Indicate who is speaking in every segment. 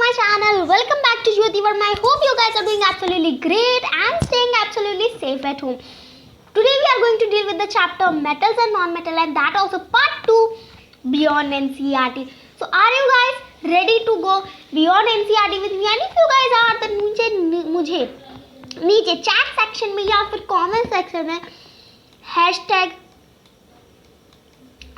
Speaker 1: my channel. Welcome back to Jyoti Verma. I hope you guys are doing absolutely great and staying absolutely safe at home. Today we are going to deal with the chapter metals and non-metal, and that also part 2 beyond NCERT. So are you guys ready to go beyond NCERT with me? And if you guys are, then मुझे नीचे chat section में या फिर comment section में hashtag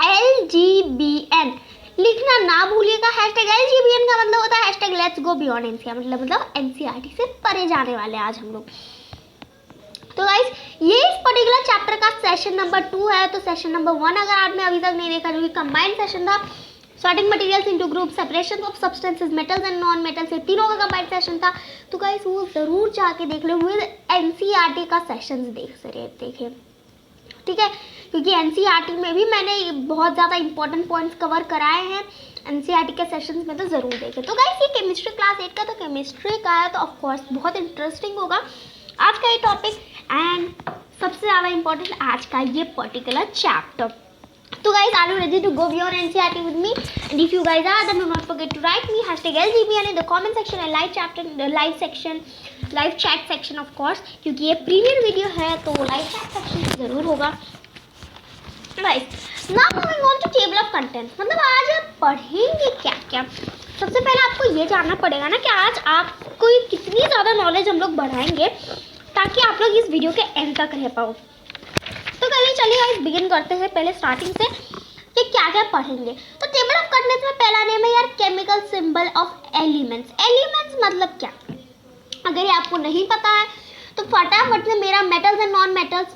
Speaker 1: LGBN लिखना ना भूलिएगा। Hashtag LGBN का मतलब होता है hashtag let's go beyond NCERT, मतलब एनसीईआरटी से परे जाने वाले आज हम लोग। तो गाइस ये इस पर्टिकुलर चैप्टर का सेशन नंबर 2 है। तो सेशन नंबर 1 अगर आपने अभी तक नहीं देखा, जो कि कंबाइंड सेशन था, sorting materials into group, separation of substances, metals and non metals, ये तीनों का कंबाइंड सेशन था। तो गाइस वो जरूर जाके देख लो, विद एनसीईआरटी का सेशंस देखें, ठीक है, क्योंकि एनसीईआरटी में भी मैंने बहुत ज़्यादा इंपॉर्टेंट पॉइंट्स कवर कराए हैं एनसीईआरटी के सेशंस में, तो ज़रूर देखें। तो गाइस ये केमिस्ट्री क्लास 8 का, तो केमिस्ट्री का है, तो ऑफ कोर्स बहुत इंटरेस्टिंग होगा आज का ये टॉपिक एंड सबसे ज़्यादा इंपॉर्टेंट आज का ये पर्टिकुलर चैप्टर। तो guys, are you ready to go beyond NCERT with me? And if you guys are, then do not forget to write me hashtag LGBN in the comment section and live chat section of course, क्योंकि ये premiere video है तो live chat section ज़रूर होगा। Guys, now moving on to table of contents, मतलब आज आप पढ़ेंगे क्या क्या। सबसे पहले आपको ये जानना पड़ेगा ना कि आज आपको कितनी ज़्यादा नॉलेज हम लोग बढ़ाएंगे ताकि आप लोग इस वीडियो के एंड तक रह पाओ। तो चलिए गाइस बिगिन करते हैं पहले स्टार्टिंग से कि क्या क्या पढ़ेंगे। तो टेबल ऑफ कंटेंट्स में पहला नेम है यार chemical symbol of elements. Elements मतलब क्या, अगर ये आपको नहीं पता है तो फटाफट से मेरा metals and non metals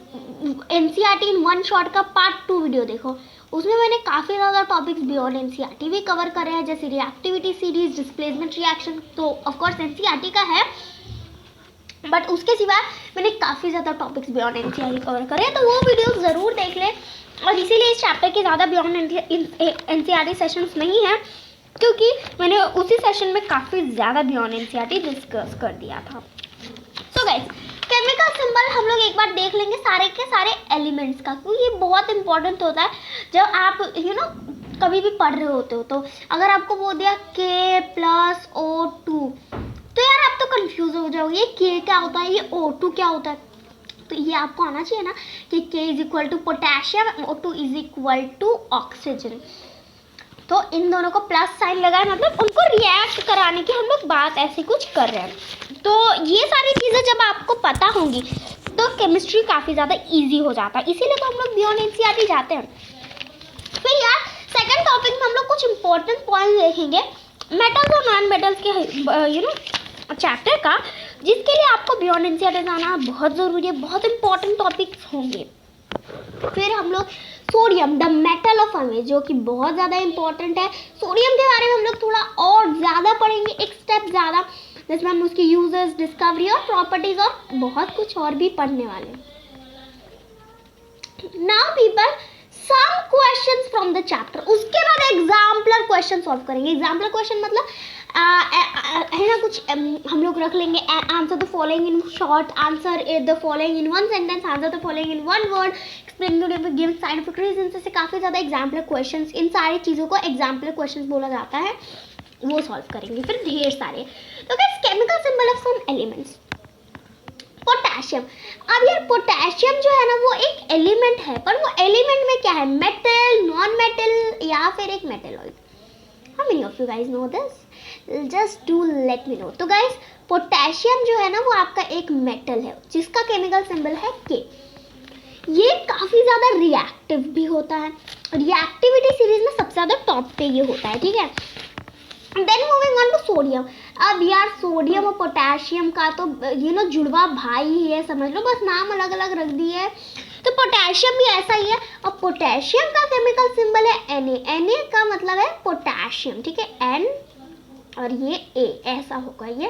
Speaker 1: NCERT in one shot का पार्ट 2 वीडियो देखो। उसमें मैंने काफ़ी ज़्यादा टॉपिक्स बियॉन्ड एनसीईआरटी भी कवर करे हैं, जैसे रिएक्टिविटी सीरीज, डिस्प्लेसमेंट रिएक्शन, तो ऑफकोर्स एनसीईआरटी का है, बट उसके सिवा मैंने काफ़ी ज़्यादा टॉपिक्स बियॉन्ड एनसीईआरटी कवर करे हैं, तो वो वीडियो ज़रूर देख लें। और इसीलिए इस चैप्टर के ज़्यादा बियॉन्ड एनसीईआरटी सेशंस नहीं है, क्योंकि मैंने उसी सेशन में काफ़ी ज़्यादा बियॉन्ड एनसीईआरटी डिस्कस कर दिया था। सो गाइस केमिकल सिंबल हम लोग एक बार देख लेंगे सारे के सारे एलिमेंट्स का, क्योंकि ये बहुत इंपॉर्टेंट होता है जब आप कभी भी पढ़ रहे होते हो। तो अगर आपको बोल दिया K+O2 तो यार आप तो कंफ्यूज हो जाओगे, ये K क्या होता है, ये O2 क्या होता है। तो ये आपको आना चाहिए ना कि K is equal to potassium, O2 is equal to oxygen. तो इन दोनों को प्लस साइन लगाए, मतलब उनको रिएक्ट कराने की हम लोग बात ऐसे कुछ कर रहे हैं। तो ये सारी चीज़ें जब आपको पता होंगी तो केमिस्ट्री काफ़ी ज़्यादा इजी हो जाता है, इसीलिए तो हम लोग बियॉन्ड एनसीईआरटी जाते हैं। फिर यार सेकंड टॉपिक में हम लोग कुछ इंपॉर्टेंट पॉइंट देखेंगे मेटल्स और नॉन मेटल्स के चैप्टर का, जिसके लिए आपको बियॉन्ड एनसीईआरटी जाना बहुत ज़रूरी है, बहुत इंपॉर्टेंट टॉपिक्स होंगे। फिर हम लोग सोडियम द मेटल ऑफ अमे, जो कि बहुत ज़्यादा इंपॉर्टेंट है। सोडियम के बारे में हम लोग थोड़ा और ज़्यादा पढ़ेंगे, एक स्टेप ज़्यादा, जिसमें हम उसकी यूजेस, डिस्कवरी और प्रॉपर्टीज और बहुत कुछ और भी पढ़ने वाले हैं। Now people some questions from the chapter, उसके बाद एग्जाम्पलर क्वेश्चन सॉल्व करेंगे। एग्जाम्पलर क्वेश्चन मतलब है ना, कुछ हम लोग रख लेंगे answer the following in short, answer the following in one sentence, answer the following in one word, explain the given scientific reason, से काफ़ी ज़्यादा एग्जाम्पलर क्वेश्चंस, इन सारी चीज़ों को एग्जाम्पलर क्वेश्चंस बोला जाता है, वो सॉल्व करेंगे। फिर ढेर सारे, तो guys chemical symbol of some elements. Potassium, अब यार पोटेशियम जो है ना वो एक एलिमेंट है, पर वो एलिमेंट में क्या है, मेटल, नॉन मेटल या फिर एक metalloid. How many of you guys know this, just do let me know. तो गाइस पोटेशियम जो है ना वो आपका एक मेटल है जिसका केमिकल सिंबल है K। ये काफ़ी ज़्यादा रिएक्टिव भी होता है, रिएक्टिविटी सीरीज में सबसे ज़्यादा टॉप पे ये होता है, ठीक है। Then moving on to sodium. अब यार सोडियम और पोटेशियम का तो जुड़वा भाई ही है, समझ लो, बस नाम अलग अलग रख दिए है। तो पोटेशियम भी ऐसा ही है, और पोटेशियम का केमिकल सिंबल है Na। Na का मतलब है पोटेशियम, ठीक है, N और ये A ऐसा होगा ये।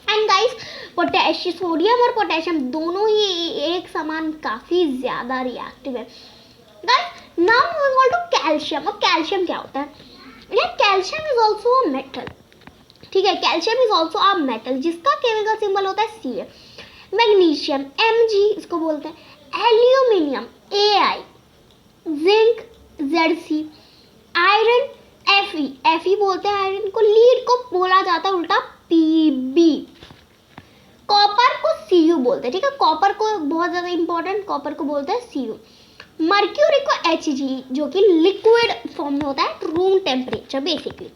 Speaker 1: एंड गाइस पोटेशियम, सोडियम और पोटेशियम दोनों ही एक समान काफ़ी ज़्यादा रिएक्टिव है। Guys now moving on to calcium. अब कैल्शियम क्या होता है, यार calcium is also a metal, ठीक है, calcium is also a metal जिसका केमिकल सिंबल होता है Ca। मैग्नीशियम Mg इसको बोलते हैं, aluminium Ai, zinc Zc, iron Fe, Fe बोलते हैं आयरन को, लीड को बोला जाता है उल्टा Pb, कॉपर को Cu बोलते हैं, ठीक है, कॉपर को बहुत ज्यादा इंपॉर्टेंट, कॉपर को बोलते हैं Cu, मर्क्यूरी को Hg जो कि लिक्विड फॉर्म में होता है room temperature basically.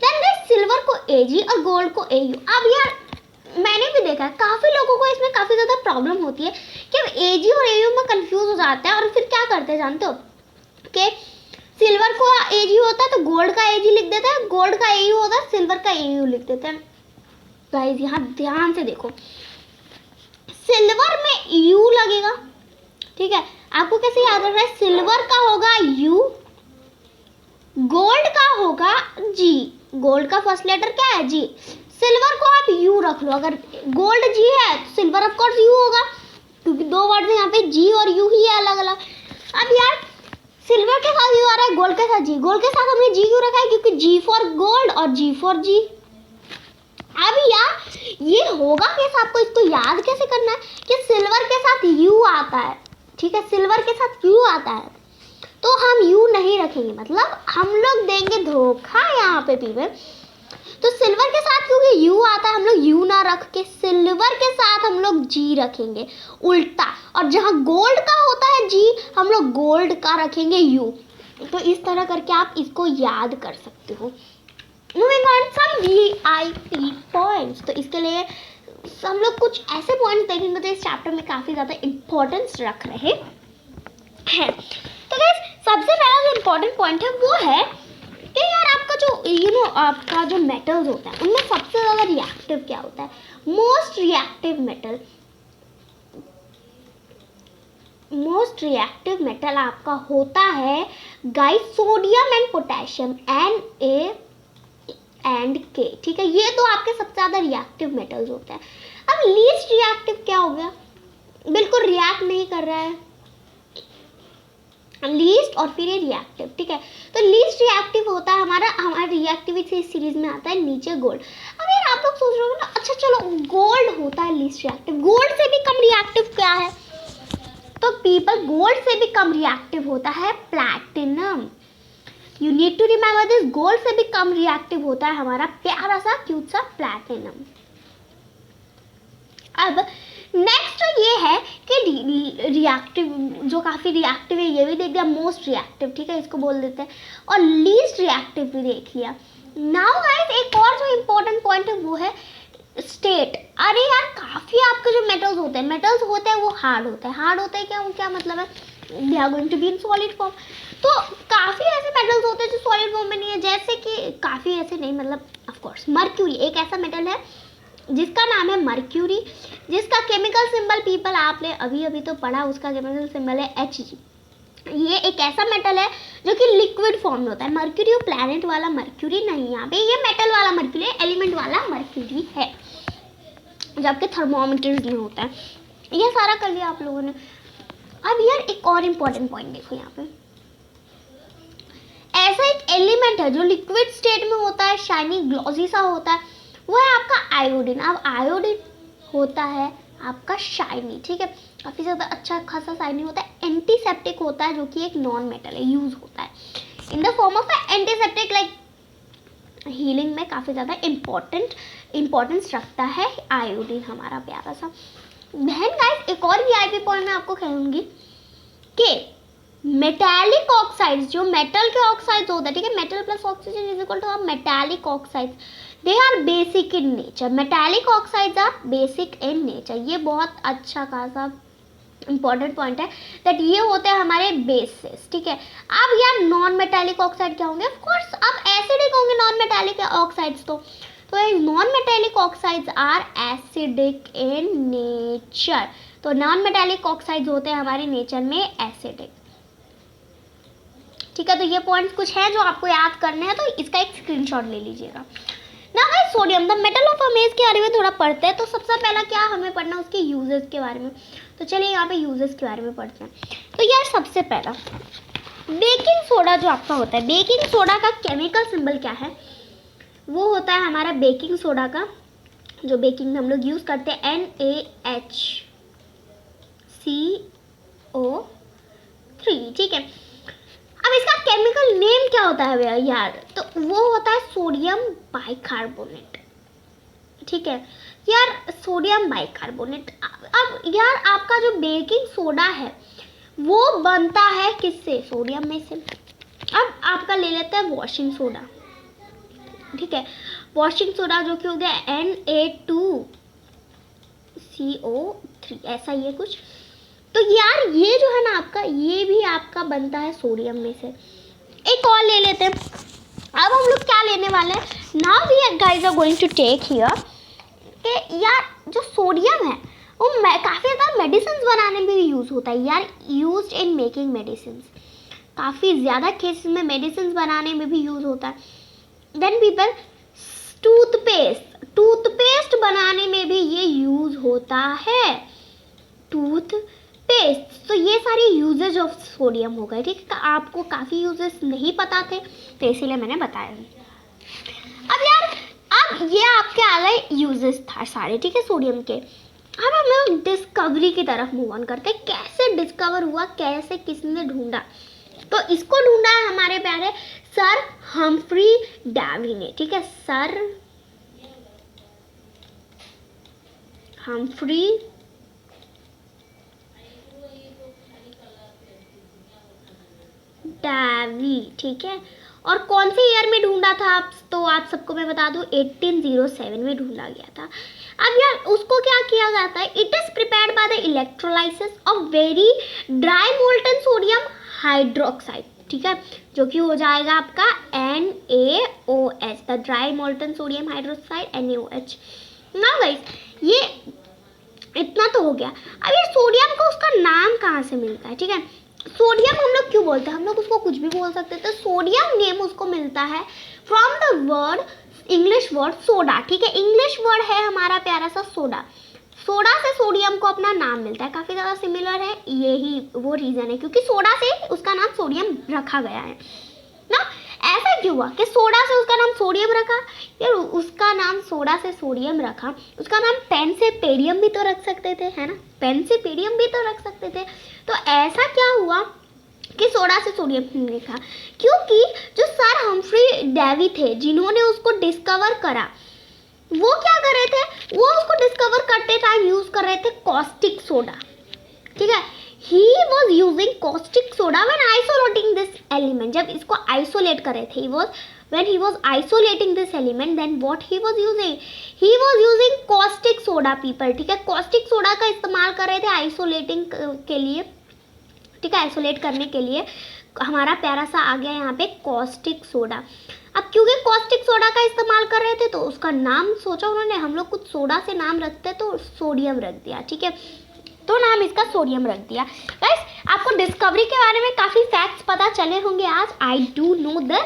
Speaker 1: Then silver को Ag और गोल्ड को Au। अब यार मैंने भी देखा है काफी लोगों को इसमें काफी ज्यादा प्रॉब्लम होती है कि अब Ag और Au में कंफ्यूज हो जाते हैं और फिर क्या करते हैं जानते हो कि सिल्वर को Ag होता है तो गोल्ड का Ag लिख देते हैं, गोल्ड का Au होता है सिल्वर का Au लिख देते हैं। गाइस यहाँ ध्यान से देखो, सिल्वर में U लगेगा, ठीक है, आपको कैसे याद रखना है, सिल्वर का होगा U, गोल्ड का होगा G, गोल्ड का फर्स्ट लेटर क्या है G, सिल्वर को आप U रख लो, अगर गोल्ड G है तो सिल्वर ऑफ कोर्स U होगा, क्योंकि दो वर्ड यहाँ पे G और U ही है अलग अलग। अब यार सिल्वर के साथ U आ रहा है, गोल्ड के साथ G, गोल्ड के साथ हमने G क्यों रखा है, क्योंकि G फॉर गोल्ड और G फॉर G। अब यार ये होगा कैसे, आपको इसको याद कैसे करना है कि सिल्वर के साथ U आता है, ठीक है, सिल्वर के साथ U आता है तो हम U नहीं रखेंगे, मतलब हम लोग देंगे धोखा यहाँ पे पीपल। तो सिल्वर के साथ क्योंकि U आता है हम लोग U ना रख के सिल्वर के साथ हम लोग G रखेंगे उल्टा, और जहाँ गोल्ड का होता है G हम लोग गोल्ड का रखेंगे U। तो इस तरह करके आप इसको याद कर सकते हो। Moving on some VIP points, तो इसके लिए हम लोग कुछ ऐसे पॉइंट्स देखेंगे जो इस चैप्टर में काफ़ी ज़्यादा इम्पोर्टेंस रख रहे हैं। तो गाइस सबसे पहला जो इम्पोर्टेंट पॉइंट है वो है कि यार आपका जो आपका जो मेटल्स होता है उनमें सबसे ज़्यादा रिएक्टिव क्या होता है, मोस्ट रिएक्टिव मेटल आपका होता है guys sodium and potassium Na and K, ठीक है, ये तो आपके सबसे ज़्यादा रिएक्टिव मेटल्स होते हैं। अब लीस्ट रिएक्टिव क्या हो गया, बिल्कुल रिएक्ट नहीं कर रहा है, लीस्ट और फिर ये रिएक्टिव, ठीक है, तो लीस्ट रिएक्टिव होता है हमारा रिएक्टिविटी इस सीरीज में आता है नीचे गोल्ड। अब यार आप लोग सोच रहे हो ना, अच्छा चलो गोल्ड होता है लीस्ट रिएक्टिव, गोल्ड से भी कम रिएक्टिव क्या है, तो पीपल गोल्ड से भी कम रिएक्टिव होता है platinum. You need to remember this, gold से भी कम रिएक्टिव होता है हमारा प्यारा सा क्यूट सा प्लैटिनम। अब नेक्स्ट ये है कि रिएक्टिव जो काफ़ी रिएक्टिव है ये भी देख दिया, मोस्ट रिएक्टिव, ठीक है, इसको बोल देते हैं, और लीस्ट रिएक्टिव भी देख लिया। नाउ गाइस एक और जो इम्पोर्टेंट पॉइंट है वो है स्टेट। अरे यार काफ़ी आपके जो मेटल्स होते हैं वो हार्ड होते हैं, क्या मतलब है, they are going to be in solid form. तो काफ़ी ऐसे मेटल्स होते हैं जो सॉलिड फॉर्म में नहीं है, जैसे कि काफ़ी ऐसे नहीं, मतलब ऑफ कोर्स मर्क्यूरी एक ऐसा मेटल है जिसका नाम है मर्क्यूरी, जिसका केमिकल सिंबल पीपल आपने अभी तो पढ़ा, उसका केमिकल सिंबल है Hg। ये एक ऐसा मेटल है जो कि लिक्विड फॉर्म में होता है, मर्क्यूरी प्लैनेट वाला मर्क्यूरी नहीं, यहाँ पे ये मेटल वाला मर्क्यूरी, एलिमेंट वाला मर्क्यूरी है जो आपके थर्मोमीटर्स में होता है। ये सारा कर लिया आप लोगों ने। अब यार एक और इम्पोर्टेंट पॉइंट देखो, यहाँ पे ऐसा एक एलिमेंट है जो लिक्विड स्टेट में होता है, शाइनी ग्लॉसी सा होता है, वो है आपका आयोडीन। अब आयोडीन होता है आपका शाइनी, ठीक है, काफ़ी ज़्यादा अच्छा खासा शाइनी होता है, एंटीसेप्टिक होता है जो कि एक नॉन मेटल है, यूज़ होता है in the form of antiseptic, like healing में काफ़ी ज़्यादा इम्पोर्टेंस रखता है आयोडीन हमारा प्यारा सा। बहन गाइस एक और वीआईपी पॉइंट मैं आपको कहूँगी कि मेटालिक ऑक्साइड्स, जो मेटल के ऑक्साइड्स होते हैं, ठीक है, metal plus oxygen is equal to metallic oxides, they are basic in nature, metallic oxides are basic in nature. ये बहुत अच्छा खासा इंपॉर्टेंट पॉइंट है दैट ये होते हैं हमारे बेसिस, ठीक है। अब यार नॉन मेटालिक ऑक्साइड क्या होंगे, ऑफ कोर्स अब एसिडिक होंगे नॉन मेटालिक ऑक्साइड्स, तो non metallic oxides are acidic in nature, तो नॉन मेटालिक ऑक्साइड्स होते हैं हमारे नेचर में एसिडिक, ठीक है। तो ये पॉइंट्स कुछ हैं जो आपको याद करने हैं, तो इसका एक स्क्रीनशॉट ले लीजिएगा ना। Guys sodium the metal of amaze के बारे में थोड़ा पढ़ते हैं, तो सबसे पहला क्या हमें पढ़ना है उसके यूजेस के बारे में, तो चलिए यहाँ पे यूजेस के बारे में पढ़ते हैं। तो यार सबसे पहला बेकिंग सोडा जो आपका होता है, बेकिंग सोडा का केमिकल सिंबल क्या है, वो होता है हमारा बेकिंग सोडा का जो बेकिंग में हम लोग यूज़ करते हैं NaHCO3, ठीक है। अब इसका केमिकल नेम होता है भैया यार, तो वो होता है सोडियम बाइकार्बोनेट, ठीक है यार, सोडियम बाइकार्बोनेट। अब यार आपका जो बेकिंग सोडा है वो बनता है किससे, सोडियम में से। अब आपका ले लेते हैं वॉशिंग सोडा, ठीक है, वॉशिंग सोडा जो कि हो गया Na2CO3, ऐसा ही है कुछ। तो यार ये जो है ना आपका, ये भी आपका बनता है सोडियम में से। एक और ले लेते हैं। अब हम लोग क्या लेने वाले हैं, now we guys are going to take here कि यार जो सोडियम है वो काफ़ी ज़्यादा मेडिसिन बनाने में भी यूज़ होता है यार, यूज्ड इन मेकिंग मेडिसिन, काफ़ी ज़्यादा केसेस में मेडिसिन बनाने में भी यूज़ होता है। देन पीपल टूथपेस्ट बनाने में भी ये यूज़ होता है, टूथपेस्ट। तो ये सारे यूजेज ऑफ सोडियम हो गए, ठीक है, आपको काफ़ी यूजेस नहीं पता थे तो इसीलिए मैंने बताया। अब यार अब ये आपके आ गए यूजेस था सारे, ठीक है, सोडियम के। अब हम लोग डिस्कवरी की तरफ मूव ऑन करते हैं, कैसे डिस्कवर हुआ, कैसे किसने ढूंढा। तो इसको ढूंढा है हमारे प्यारे सर हम्फ्री डेवी ने, ठीक है, सर हम्फ्री डेवी, ठीक है। और कौन से ईयर में ढूंढा था आप, तो आप सबको मैं बता दूं 1807 में ढूंढा गया था। अब यार उसको क्या किया जाता है, it is prepared by the electrolysis of very dry molten sodium hydroxide, ठीक है, जो कि हो जाएगा आपका NaOH, the dry molten sodium hydroxide NaOH। Now guys ये इतना तो हो गया। अब ये सोडियम का उसका नाम कहाँ से मिलता है, ठीक है, सोडियम हम लोग क्यों बोलते हैं, हम लोग उसको कुछ भी बोल सकते थे, सोडियम नेम उसको मिलता है from the word, English word soda, ठीक है, इंग्लिश वर्ड है हमारा प्यारा सा सोडा, सोडा से सोडियम को अपना नाम मिलता है, काफ़ी ज़्यादा सिमिलर है, यही वो रीज़न है क्योंकि सोडा से उसका नाम सोडियम रखा गया है ना। ऐसा क्यों हुआ कि सोडा से उसका नाम सोडियम रखा, यार उसका नाम सोडा से सोडियम रखा, उसका नाम पेन से पेडियम भी तो रख सकते थे, है ना, पेन से पेडियम भी तो रख सकते थे। तो ऐसा क्या हुआ कि सोडा से सोडियम लिखा, क्योंकि जो सर हम्फ्री डेवी थे जिन्होंने उसको डिस्कवर करा, वो क्या कर रहे थे, वो उसको डिस्कवर करते टाइम यूज कर रहे थे कॉस्टिक सोडा, ठीक है, he was using caustic soda when isolating this element, जब इसको आइसोलेट कर रहे थे, when he was isolating this element, then what he was using caustic soda people, ठीक है, caustic soda का इस्तेमाल कर रहे थे आइसोलेटिंग के लिए, ठीक है, आइसोलेट करने के लिए। हमारा प्यारा सा आ गया यहाँ पे कॉस्टिक सोडा। अब क्योंकि कॉस्टिक सोडा का इस्तेमाल कर रहे थे तो उसका नाम सोचा उन्होंने, हम लोग कुछ सोडा से नाम रखते तो सोडियम रख दिया, ठीक है, तो नाम इसका सोडियम रख दिया। गाइस आपको डिस्कवरी के बारे में काफ़ी फैक्ट्स पता चले होंगे आज, आई डू नो दिस।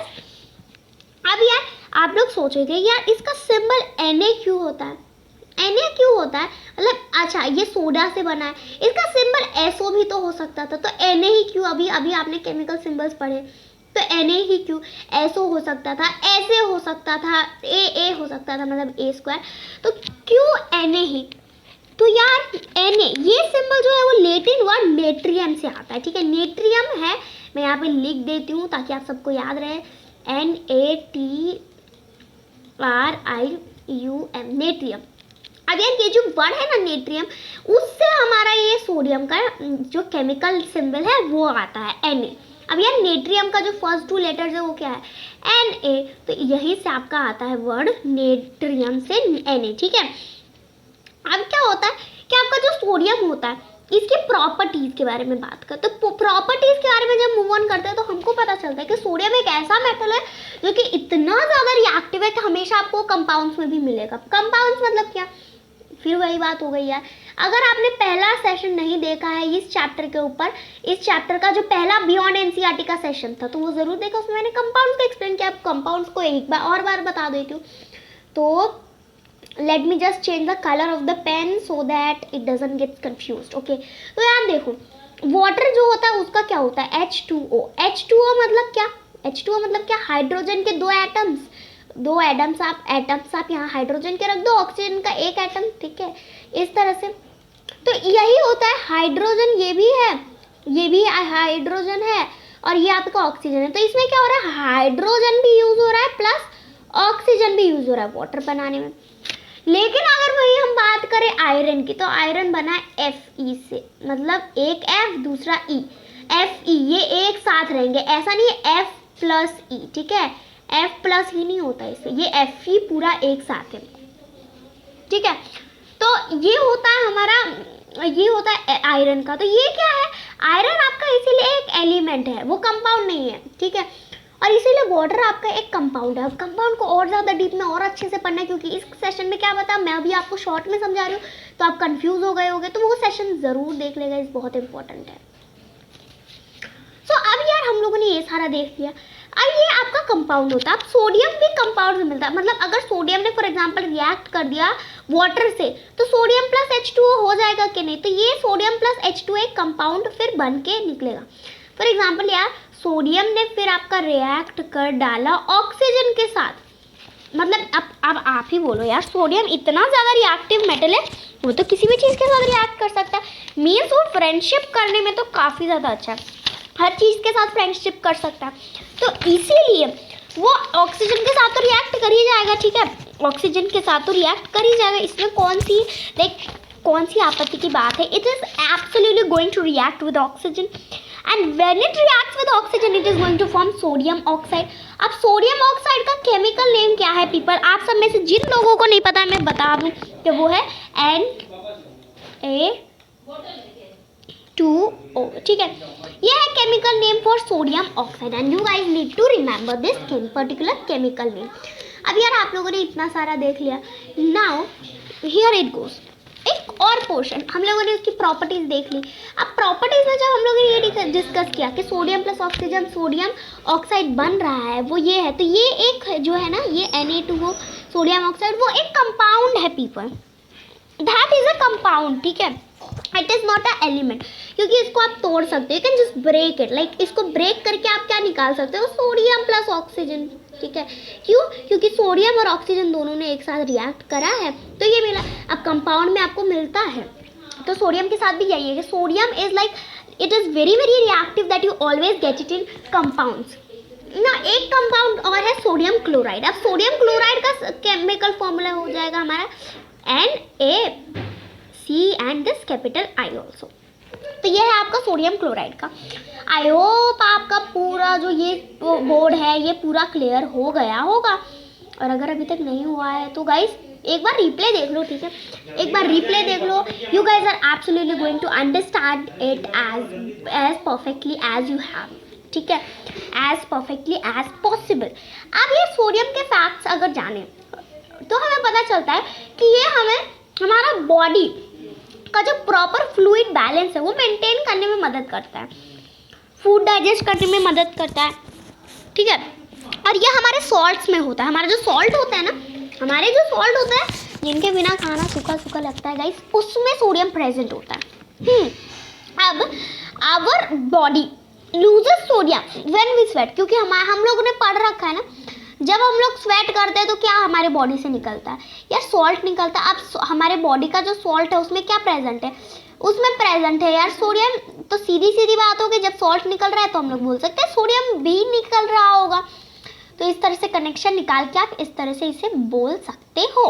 Speaker 1: अब यार आप लोग सोचोगे यार इसका सिंबल Na क्यों होता है, Na क्यों होता है, मतलब अच्छा ये सोडा से बना है, इसका सिंबल SO भी तो हो सकता था, तो Na ही क्यों, अभी अभी आपने केमिकल सिंबल्स पढ़े, तो Na ही क्यों, SO हो सकता था, ऐसे हो सकता था, A हो सकता था, मतलब A², तो क्यों Na ही। तो यार Na ये सिंबल जो है वो लेटिन वर्ड नेट्रियम से आता है, ठीक है, नेट्रियम है, मैं यहाँ पे लिख देती हूँ ताकि आप सबको याद रहे, NaTrium, नेट्रियम। अब यार ये जो वर्ड है ना नेट्रियम, उससे हमारा ये सोडियम का जो केमिकल सिंबल है वो आता है Na। अब यार नेट्रियम का जो फर्स्ट 2 लेटर्स है वो क्या है, Na, तो यही से आपका आता है वर्ड नेट्रियम से Na, ठीक है। अब क्या होता है कि आपका जो सोडियम होता है इसकी प्रॉपर्टीज के बारे में बात करते हैं, तो प्रॉपर्टीज के बारे में जब मूव ऑन करते हैं तो हमको पता चलता है कि सोडियम एक ऐसा मेटल है जो कि इतना ज़्यादा रिएक्टिव है कि हमेशा आपको कंपाउंड्स में भी मिलेगा। कंपाउंड्स मतलब क्या, फिर वही बात हो गई यार, अगर आपने पहला सेशन नहीं देखा है इस चैप्टर के ऊपर, इस चैप्टर का जो पहला बियॉन्ड एनसीईआरटी का सेशन था तो वो ज़रूर देखा, उसमें मैंने कंपाउंड्स को एक्सप्लेन किया। कंपाउंड्स को एक बार बता देती हूँ, तो let me just change the color of the pen so that it doesn't get confused, okay। तो यार देखो वाटर जो होता है उसका क्या होता है H2O, H2O मतलब क्या, H2O मतलब क्या, हाइड्रोजन के 2 एटम्स आप यहाँ हाइड्रोजन के रख दो, ऑक्सीजन का 1 एटम, ठीक है, इस तरह से। तो यही होता है हाइड्रोजन, ये भी है, ये भी हाइड्रोजन है, और ये आपका ऑक्सीजन है। तो इसमें क्या हो रहा है, हाइड्रोजन भी यूज हो रहा है प्लस ऑक्सीजन भी यूज हो रहा है वाटर बनाने में। लेकिन अगर वही हम बात करें आयरन की, तो आयरन बना है Fe से, मतलब एक F दूसरा E, Fe ये एक साथ रहेंगे, ऐसा नहीं है F प्लस E, ठीक है, F प्लस ही नहीं होता इससे, ये Fe पूरा एक साथ है, ठीक है। तो ये होता है हमारा, ये होता है आयरन का। तो ये क्या है, आयरन आपका इसीलिए एक एलिमेंट है, वो कंपाउंड नहीं है, ठीक है। और इसीलिए वाटर आपका एक कंपाउंड है। अब कंपाउंड को और ज़्यादा डीप में और अच्छे से पढ़ना है, क्योंकि इस सेशन में क्या बता, मैं अभी आपको शॉर्ट में समझा रही हूँ तो आप कंफ्यूज हो गए होगे, तो वो सेशन ज़रूर देख लेगा, इस बहुत इंपॉर्टेंट है। सो अब यार हम लोगों ने ये सारा देख लिया। अब ये आपका कंपाउंड होता है। अब सोडियम भी कंपाउंड से मिलता है, मतलब अगर सोडियम ने फॉर एग्जांपल रिएक्ट कर दिया वाटर से, तो सोडियम प्लस H2O हो जाएगा कि नहीं, तो ये सोडियम प्लस H2O एक कंपाउंड फिर बन के निकलेगा। फॉर एग्जांपल यार सोडियम ने फिर आपका रिएक्ट कर डाला ऑक्सीजन के साथ, मतलब अब आप ही बोलो यार, सोडियम इतना ज़्यादा रिएक्टिव मेटल है, वो तो किसी भी चीज़ के साथ रिएक्ट कर सकता है। मीन्स वो फ्रेंडशिप करने में तो काफ़ी ज़्यादा अच्छा है, हर चीज़ के साथ फ्रेंडशिप कर सकता है। तो इसीलिए वो ऑक्सीजन के साथ तो रिएक्ट कर ही जाएगा, ठीक है, ऑक्सीजन के साथ तो रिएक्ट कर ही जाएगा, इसमें कौन सी आपत्ति की बात है। It is absolutely going to react with oxygen, and when it reacts with oxygen it is going to form sodium oxide. अब सोडियम ऑक्साइड का केमिकल नेम क्या है पीपल, आप सब में से जिन लोगों को नहीं पता मैं बता दूं कि वो है Na2O, ठीक है, ये है chemical name for sodium oxide, and you guys need to remember this particular chemical name. अब यार आप लोगों ने इतना सारा देख लिया, नाउ हियर इट गोज, एक और पोर्शन हम लोगों ने उसकी प्रॉपर्टीज देख ली। अब प्रॉपर्टीज में जब हम लोगों ने ये डिस्कस किया कि sodium plus oxygen sodium oxide बन रहा है, वो ये है, तो ये एक जो है ना, ये Na2O सोडियम ऑक्साइड, वो एक कंपाउंड है people, that is a compound, ठीक है, it is not a element, क्योंकि इसको आप तोड़ सकते हो, you can just break it, like इसको ब्रेक करके आप क्या निकाल सकते हो, सोडियम प्लस ऑक्सीजन, ठीक है। क्यों, क्योंकि सोडियम और ऑक्सीजन दोनों ने एक साथ रिएक्ट करा है तो ये मिला। अब कंपाउंड में आपको मिलता है, तो सोडियम के साथ भी यही है कि sodium is like it is very very reactive that you always get it in compounds ना। एक कंपाउंड और है सोडियम क्लोराइड। अब सोडियम क्लोराइड का केमिकल फॉर्मूला हो जाएगा हमारा NaC and this capital I also. तो ये है आपका सोडियम क्लोराइड का। आई होप आपका पूरा जो ये बोर्ड है ये पूरा क्लियर हो गया होगा, और अगर अभी तक नहीं हुआ है तो गाइस एक बार रिप्ले देख लो, ठीक है, एक बार रिप्ले देख लो। You guys are absolutely going to understand it as perfectly as you have, ठीक है, एज परफेक्टली एज पॉसिबल। अब ये सोडियम के फैक्ट्स अगर जाने तो हमें पता चलता है कि ये हमें हमारा बॉडी का जो प्रॉपर फ्लूइड बैलेंस है वो मेंटेन करने में मदद करता है, फूड डाइजेस्ट करने में मदद करता है, ठीक है। और ये हमारे सॉल्ट्स में होता है, हमारा जो सॉल्ट होता है ना, हमारे जो सॉल्ट होता है जिनके बिना खाना सूखा सूखा लगता है गाइस, उसमें सोडियम प्रेजेंट होता है। अब our body loses sodium when we sweat, क्योंकि हम लोगों ने पढ़ रखा है ना, जब हम लोग स्वेट करते हैं तो क्या हमारे बॉडी से निकलता है यार, सॉल्ट निकलता है। अब हमारे बॉडी का जो सॉल्ट है उसमें क्या प्रेजेंट है, उसमें प्रेजेंट है यार सोडियम। तो सीधी सीधी बात होगी, जब सॉल्ट निकल रहा है तो हम लोग बोल सकते हैं सोडियम भी निकल रहा होगा। तो इस तरह से कनेक्शन निकाल के आप इस तरह से इसे बोल सकते हो।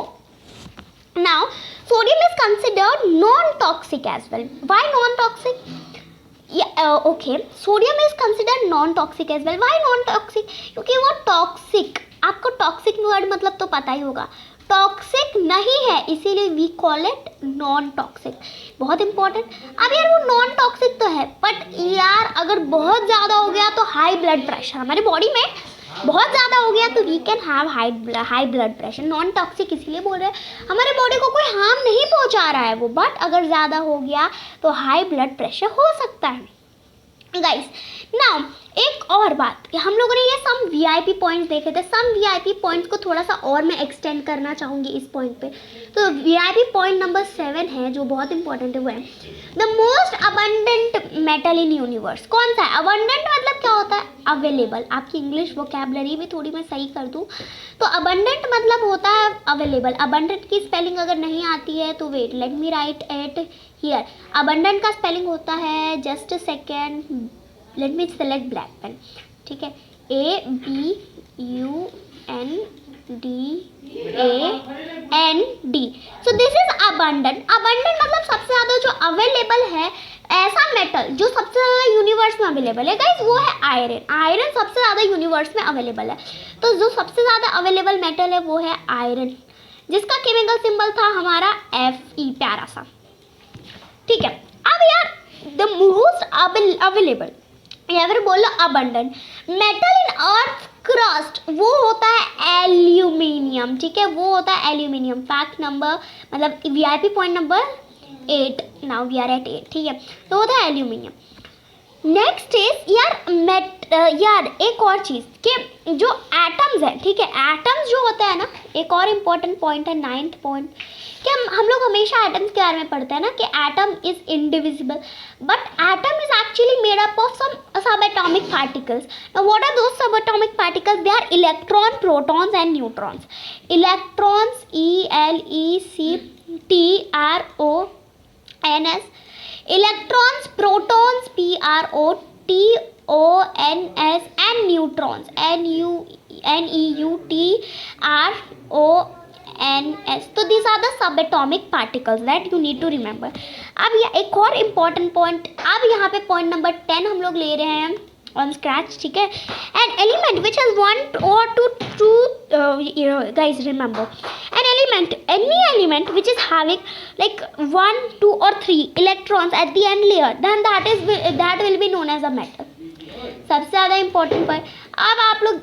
Speaker 1: Now sodium is considered non toxic as well. Why non toxic? Okay, sodium is considered non toxic as well. Why non toxic? क्योंकि वो टॉक्सिक, आपको टॉक्सिक वर्ड मतलब तो पता ही होगा, टॉक्सिक नहीं है, इसीलिए we call it non toxic. बहुत इंपॉर्टेंट। अब यार वो नॉन टॉक्सिक तो है, बट यार अगर बहुत ज़्यादा हो गया तो हाई ब्लड प्रेशर, हमारी बॉडी में बहुत ज़्यादा हो गया तो we can have high blood pressure. Non toxic इसीलिए बोल रहे हैं, हमारे बॉडी को कोई हार्म नहीं पहुंचा रहा है वो, बट अगर ज़्यादा हो गया तो हाई ब्लड प्रेशर हो सकता है गाइस। नाउ एक और बात, हम लोगों ने ये सम वीआईपी पॉइंट्स देखे थे, सम वीआईपी पॉइंट्स को थोड़ा सा और मैं एक्सटेंड करना चाहूँगी इस पॉइंट पे। तो वीआईपी पॉइंट नंबर 7 है जो बहुत इंपॉर्टेंट है, वो है the most abundant metal in universe. कौन सा है? अबंडेंट मतलब क्या होता है? अवेलेबल। आपकी इंग्लिश वोकैबुलरी भी थोड़ी मैं सही कर दूँ तो अबंडेंट मतलब होता है अवेलेबल। अबंडेंट की स्पेलिंग अगर नहीं आती है तो wait, let me write it here. Abundant का स्पेलिंग होता है, just a second, let me select black pen, ठीक है, ABUNDAND। So this is abundant. Abundant मतलब सबसे ज़्यादा जो अवेलेबल है ऐसा मेटल जो सबसे ज़्यादा यूनिवर्स में अवेलेबल है गाइस, वो है आयरन। आयरन सबसे ज़्यादा यूनिवर्स में अवेलेबल है, तो जो सबसे ज़्यादा अवेलेबल मेटल है वो है आयरन, जिसका केमिकल सिंबल था हमारा Fe, प्यारा सा, ठीक है। अब यार द मोस्ट अवेलेबल या फिर बोलो abundant metal in earth crust वो होता है एल्यूमिनियम, ठीक है, वो होता है एल्यूमिनियम। फैक्ट नंबर मतलब VIP point number 8, now we are at 8, ठीक है, तो होता है एल्यूमिनियम। नेक्स्ट इज यार एक और चीज़ कि जो एटम्स है, ठीक है, एटम्स जो होता है ना, एक और इम्पॉर्टेंट पॉइंट है 9th पॉइंट, कि हम लोग हमेशा एटम्स के बारे में पढ़ते हैं ना कि atom is indivisible, but atom is actually made up of some subatomic particles. Now what are those subatomic particles? They are electron, protons and neutrons. Electrons, ELECTRONS, electrons, protons, PROTONS, and neutrons, NEUTRONS. तो these are the subatomic particles that you need to remember. अब ये एक और important point, अब यहाँ पे point number 10 हम लोग ले रहे हैं ऑन स्क्रैच, ठीक है। An element which has 1 or 2 guys remember, an element, any element which is having like 1, 2 or 3 electrons at the end layer, then that will be known as a metal. सबसे ज़्यादा important point. अब आप लोग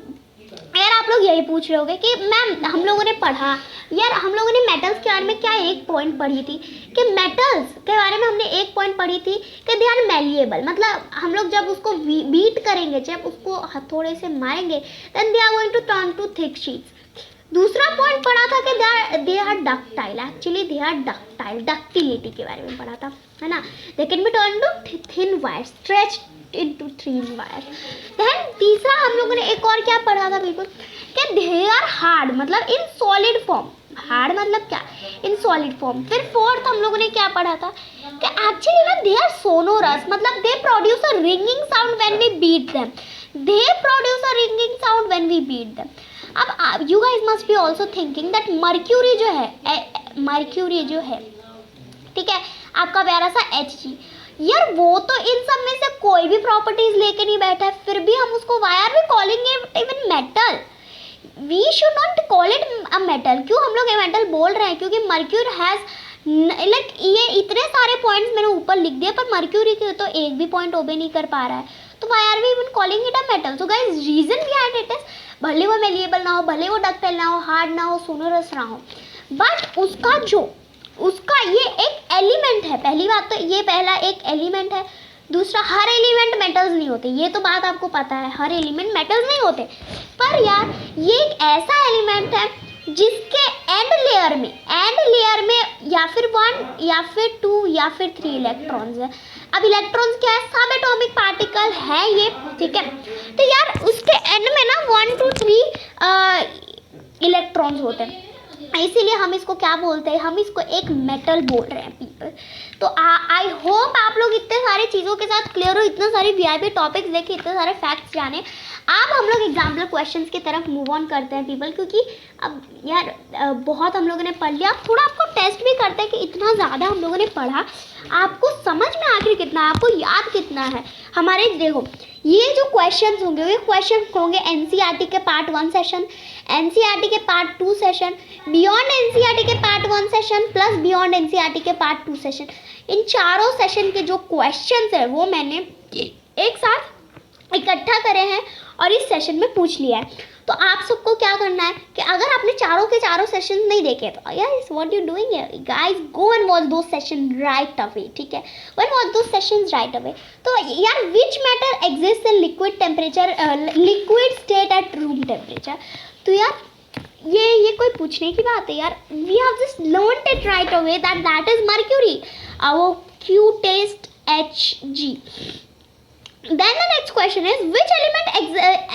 Speaker 1: यही पूछ रहे होगे कि मैम हम लोगों ने पढ़ा यार, हम लोगों ने मेटल्स के बारे में क्या एक पॉइंट पढ़ी थी कि मेटल्स के बारे में हमने एक पॉइंट पढ़ी थी कि दे आर मेलिएबल, मतलब हम लोग जब उसको बीट करेंगे, जब उसको हथौड़े से मारेंगे, then they are going to turn to thick sheets. दूसरा पॉइंट पढ़ा था कि they are ductile, actually they are ductile, ductility के बारे में पढ़ा था, है ना। They can be turn to thin wire, stretch into thin wire. Then तीसरा हम लोगों ने एक और क्या पढ़ा था बिल्कुल कि they are hard, मतलब in solid form, hard मतलब क्या, in solid form। फिर फोर्थ हम लोगों ने क्या पढ़ा था कि actually ना they are sonorous, मतलब they produce a ringing sound when we beat them, they produce a ringing sound when we beat them। अब you guys must be also thinking that mercury जो है, ठीक है, आपका प्यारा सा Hg, यार वो तो इन सब में से कोई भी प्रॉपर्टीज लेके नहीं बैठा है, फिर भी हम उसको why are we calling it even metal? We should not call it a metal। क्यों हम लोग मेटल बोल रहे हैं? क्योंकि मर्क्यूरी हैज लाइक ये इतने सारे पॉइंट्स मैंने ऊपर लिख दिए, पर मर्क्यूरी के तो एक भी पॉइंट ओबे नहीं कर पा रहा है, तो why are we even calling it a metal? So guys, reason behind it is भले वो मेलिएबल ना हो, भले वो डक्टाइल ना हो, हार्ड ना हो, सोनोरस ना हो, बट उसका ये एक एलिमेंट है। पहली बात तो ये पहला एक एलिमेंट है। दूसरा, हर एलिमेंट मेटल्स नहीं होते, ये तो बात आपको पता है, हर एलिमेंट मेटल्स नहीं होते, पर यार ये एक ऐसा एलिमेंट है जिसके एंड लेयर में या फिर 1 या फिर 2 या फिर 3 इलेक्ट्रॉन्स है। अब इलेक्ट्रॉन्स क्या है? सब एटॉमिक पार्टिकल है ये, ठीक है। तो यार उसके एंड में ना 1 to 3 इलेक्ट्रॉन्स होते हैं, इसीलिए हम इसको क्या बोलते हैं? हम इसको एक मेटल बोल रहे हैं पीपल। तो आई होप आप लोग इतने सारे चीज़ों के साथ क्लियर हो, इतने सारे VIP टॉपिक्स देखे, इतने सारे फैक्ट्स जाने। अब हम लोग एग्जाम्पल क्वेश्चंस की तरफ मूव ऑन करते हैं पीपल, क्योंकि अब यार बहुत हम लोगों ने पढ़ लिया। अब थोड़ा आपको टेस्ट भी करते हैं कि इतना ज़्यादा हम लोगों ने पढ़ा, आपको समझ में आखिर कितना है, आपको याद कितना है। हमारे देखो ये जो क्वेश्चंस होंगे, ये क्वेश्चन होंगे NCERT के पार्ट 1 सेशन, NCERT के पार्ट 2 सेशन, बियॉन्ड NCERT के part 1 session plus beyond NCERT के पार्ट 2 सेशन। इन चारों सेशन के जो क्वेश्चंस है वो मैंने एक साथ इकट्ठा करे हैं और इस सेशन में पूछ लिया है। तो आप सबको क्या करना है कि अगर आपने चारों के चारों सेशन नहीं देखे तो यार what you doing guys, go and watch दो सेशन राइट अवे, ठीक है, गो एंड वॉच दो सेशंस राइट अवे। तो यार which matter exist in liquid temperature, liquid state at room temperature. तो यार ये कोई पूछने की बात है यार, we have just learned it right away that is mercury, our cutest Hg। Then the next question is which element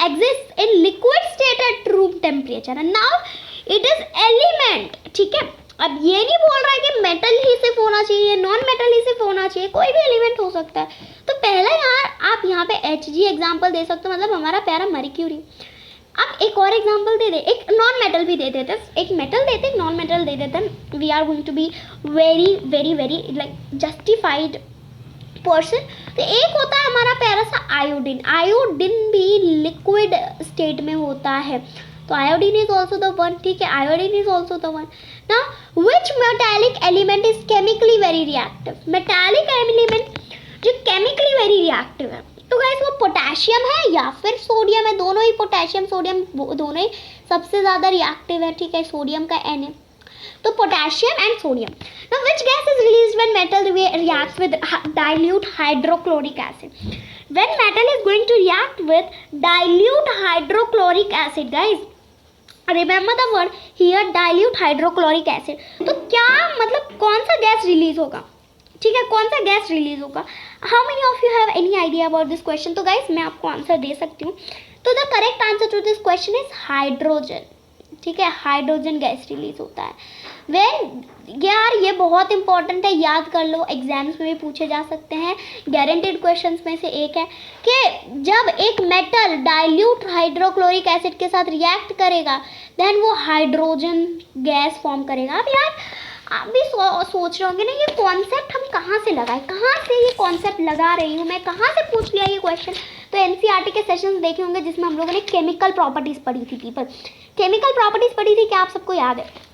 Speaker 1: exists in liquid state at room temperature? And now it is element, ठीक है। अब ये नहीं बोल रहा है कि metal ही सिर्फ होना चाहिए, नॉन मेटल ही सिर्फ होना चाहिए, कोई भी एलिमेंट हो सकता है। तो पहला यार आप यहाँ पे Hg एग्जाम्पल दे सकते हो, मतलब हमारा प्यारा मर्क्यूरी। आप एक और एग्जाम्पल दे दे, एक नॉन मेटल भी दे देते, एक मेटल देते एक नॉन मेटल दे देते, we are going to be very very very like justified person. तो एक होता है हमारा प्यारा सा आयोडीन। आयोडीन भी लिक्विड स्टेट में होता है, तो iodine is also the one, ठीक है, iodine is also the one. Now which metallic element is chemically very reactive? Metallic element जो केमिकली वेरी रिएक्टिव है, तो गाइस वो पोटेशियम है या फिर सोडियम है। दोनों ही, पोटेशियम सोडियम दोनों ही सबसे ज़्यादा रिएक्टिव है, ठीक है, सोडियम का Na, तो potassium and sodium. Now which gas is released when metal reacts with dilute hydrochloric acid? When metal is going to react with dilute hydrochloric acid, guys, remember the word here, dilute hydrochloric acid. तो क्या मतलब कौन सा gas release होगा, ठीक है, कौन सा गैस रिलीज होगा? How many of you have any idea about this question? तो गाइस मैं आपको आंसर दे सकती हूँ। तो the correct answer to this question is hydrogen, ठीक है, हाइड्रोजन गैस रिलीज होता है। यार ये बहुत इंपॉर्टेंट है, याद कर लो, एग्जाम्स में भी पूछे जा सकते हैं, गारंटेड क्वेश्चंस में से एक है कि जब एक मेटल डाइल्यूट हाइड्रोक्लोरिक एसिड के साथ रिएक्ट करेगा देन वो हाइड्रोजन गैस फॉर्म करेगा। अब यार आप भी सोच रहे होंगे ना ये कॉन्सेप्ट हम कहाँ से लगाए, कहाँ से ये कॉन्सेप्ट लगा रही हूँ मैं, कहाँ से पूछ लिया ये क्वेश्चन? तो एनसीईआरटी के सेशंस देखे होंगे जिसमें हम लोगों ने केमिकल प्रॉपर्टीज़ पढ़ी थी, पीपल केमिकल प्रॉपर्टीज़ पढ़ी थी, क्या आप सबको याद है?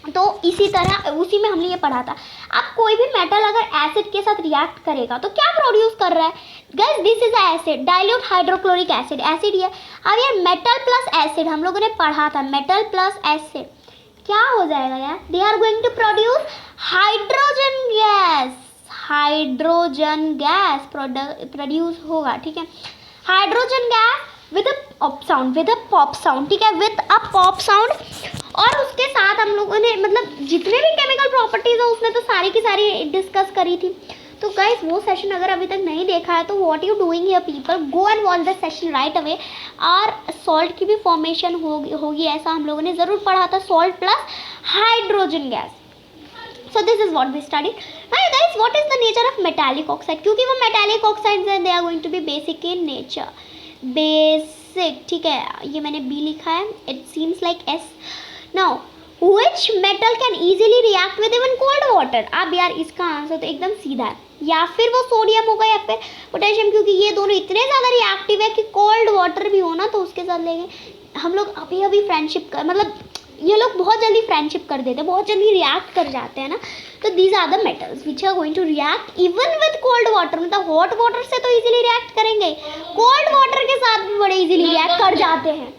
Speaker 1: तो इसी तरह उसी में हमने ये पढ़ा था। अब कोई भी मेटल अगर एसिड के साथ रिएक्ट करेगा तो क्या प्रोड्यूस कर रहा है? Guys this is acid, dilute hydrochloric acid, acid ही है। अब यार मेटल प्लस एसिड हम लोगों ने पढ़ा था, मेटल प्लस एसिड क्या हो जाएगा यार? They are going to produce hydrogen gas, hydrogen gas produce होगा, ठीक है, hydrogen gas with a pop sound, with a pop sound, ठीक है, विद अ पॉप साउंड। और उसके साथ हम लोगों ने मतलब जितने भी केमिकल प्रॉपर्टीज है उसने तो सारी की सारी डिस्कस करी थी। तो गाइस वो सेशन अगर अभी तक नहीं देखा है तो what you doing here people, go and watch the session right away. और सॉल्ट की भी फॉर्मेशन होगी ऐसा हम लोगों ने ज़रूर पढ़ा था, salt plus hydrogen gas. So this is what we studied. Now guys, what is the nature of metallic oxide? क्योंकि वो metallic oxides हैं, they are going to be basic in nature. Basic, ठीक है, ये मैंने B लिखा है, it seems like S. Now, which metal can easily react with even cold water? अब यार इसका आंसर तो एकदम सीधा है, या फिर वो सोडियम होगा या फिर पोटेशियम, क्योंकि ये दोनों इतने ज़्यादा रिएक्टिव है कि कोल्ड वाटर भी हो ना तो उसके साथ लेंगे हम लोग अभी अभी फ्रेंडशिप कर, मतलब ये लोग बहुत जल्दी फ्रेंडशिप कर देते हैं, बहुत जल्दी रिएक्ट कर जाते हैं ना। तो these are the metals which are going to react even with cold water, मतलब हॉट वाटर से तो इजीली रिएक्ट करेंगे, कोल्ड वाटर के साथ भी बड़े इजीली रिएक्ट कर जाते हैं।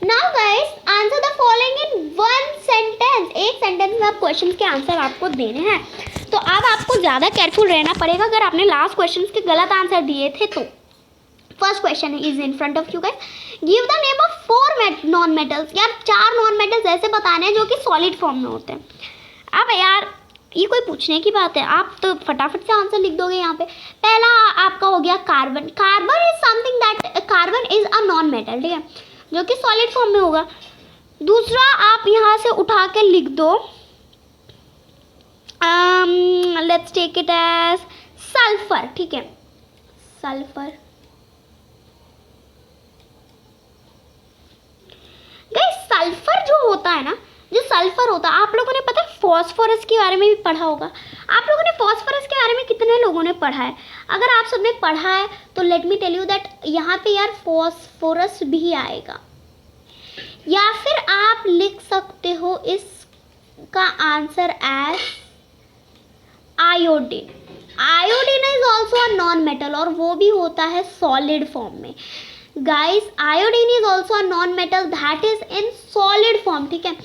Speaker 1: Now guys answer the following in one sentence, एक सेंटेंस में आप क्वेश्चन के आंसर आपको देने हैं। तो अब आपको ज़्यादा केयरफुल रहना पड़ेगा अगर आपने लास्ट क्वेश्चन के गलत आंसर दिए थे तो। First question is in front of you guys, give the name of 4 non metals. यार 4 नॉन मेटल्स ऐसे बताने हैं जो कि सॉलिड फॉर्म में होते हैं। अब यार ये कोई पूछने की बात है, आप तो फटाफट से आंसर लिख दोगे यहाँ पे। पहला आपका हो गया carbon, carbon is something that, carbon is a non metal, ठीक है, जो कि सॉलिड फॉर्म में होगा। दूसरा आप यहाँ से उठा के लिख दो, let's take it as sulphur, ठीक है, सल्फर। गाइस सल्फर जो होता है ना, जो सल्फर होता है, आप लोगों ने पता है फॉस्फोरस के बारे में भी पढ़ा होगा। आप लोगों ने फॉस्फोरस के बारे में कितने लोगों ने पढ़ा है? अगर आप सबने पढ़ा है तो let me tell you that यहाँ पे यार फॉस्फोरस भी आएगा, या फिर आप लिख सकते हो इसका answer as iodine. Iodine is also a non metal और वो भी होता है सॉलिड फॉर्म में। Guys iodine is also a non metal that is in solid form, ठीक है।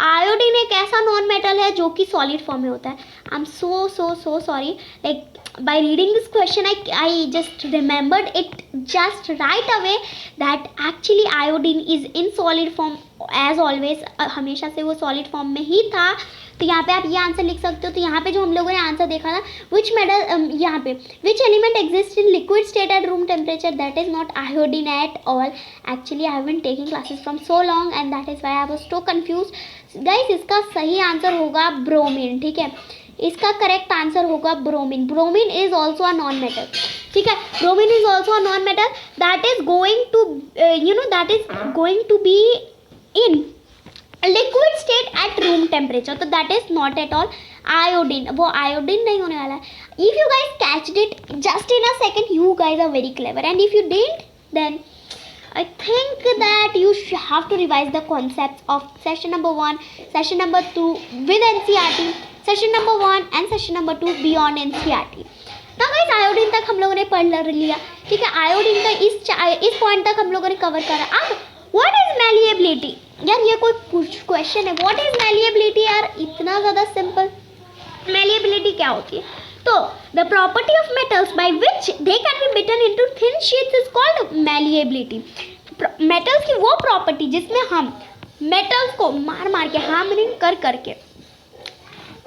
Speaker 1: आयोडीन एक ऐसा नॉन मेटल है जो कि सॉलिड फॉर्म में होता है। I am so sorry, like by reading this question I just remembered it just right away that actually iodine is in solid form as always, हमेशा से वो solid form में ही था। तो यहाँ पे आप ये आंसर लिख सकते हो। तो यहाँ पे जो हम लोगों ने आंसर देखा था which metal, यहाँ पे which element exists in liquid state at room temperature, that is not iodine at all. Actually I have been taking classes from so long and that is why I was so confused. Guys इसका सही answer होगा bromine, ठीक है। इसका correct answer होगा bromine. Bromine is also a non metal. ठीक है, bromine is also a non metal that is going to that is going to be in liquid state at room temperature. तो that is not at all iodine. वो iodine नहीं होने वाला है. If you guys catched it just in a second, you guys are very clever. And if you didn't, then I think that you have to revise the concepts of session number 1, session number 2 with NCERT, session number 1 and session number 2 beyond NCERT. Now guys, iodine तक हम लोगों ने पढ़ लिया. ठीक है, iodine का इस पॉइंट तक हम लोगों ने कवर करा. अब व्हाट इज मैलिएबिलिटी? यार ये कोई क्वेश्चन है. What is malleability? यार इतना ज़्यादा सिंपल. मैलिएबिलिटी क्या होती है? तो the property of metals by which they can be beaten into thin sheets is called malleability. Metals की वो प्रॉपर्टी जिसमें हम मेटल्स को मार मार के, हैमरिंग कर करके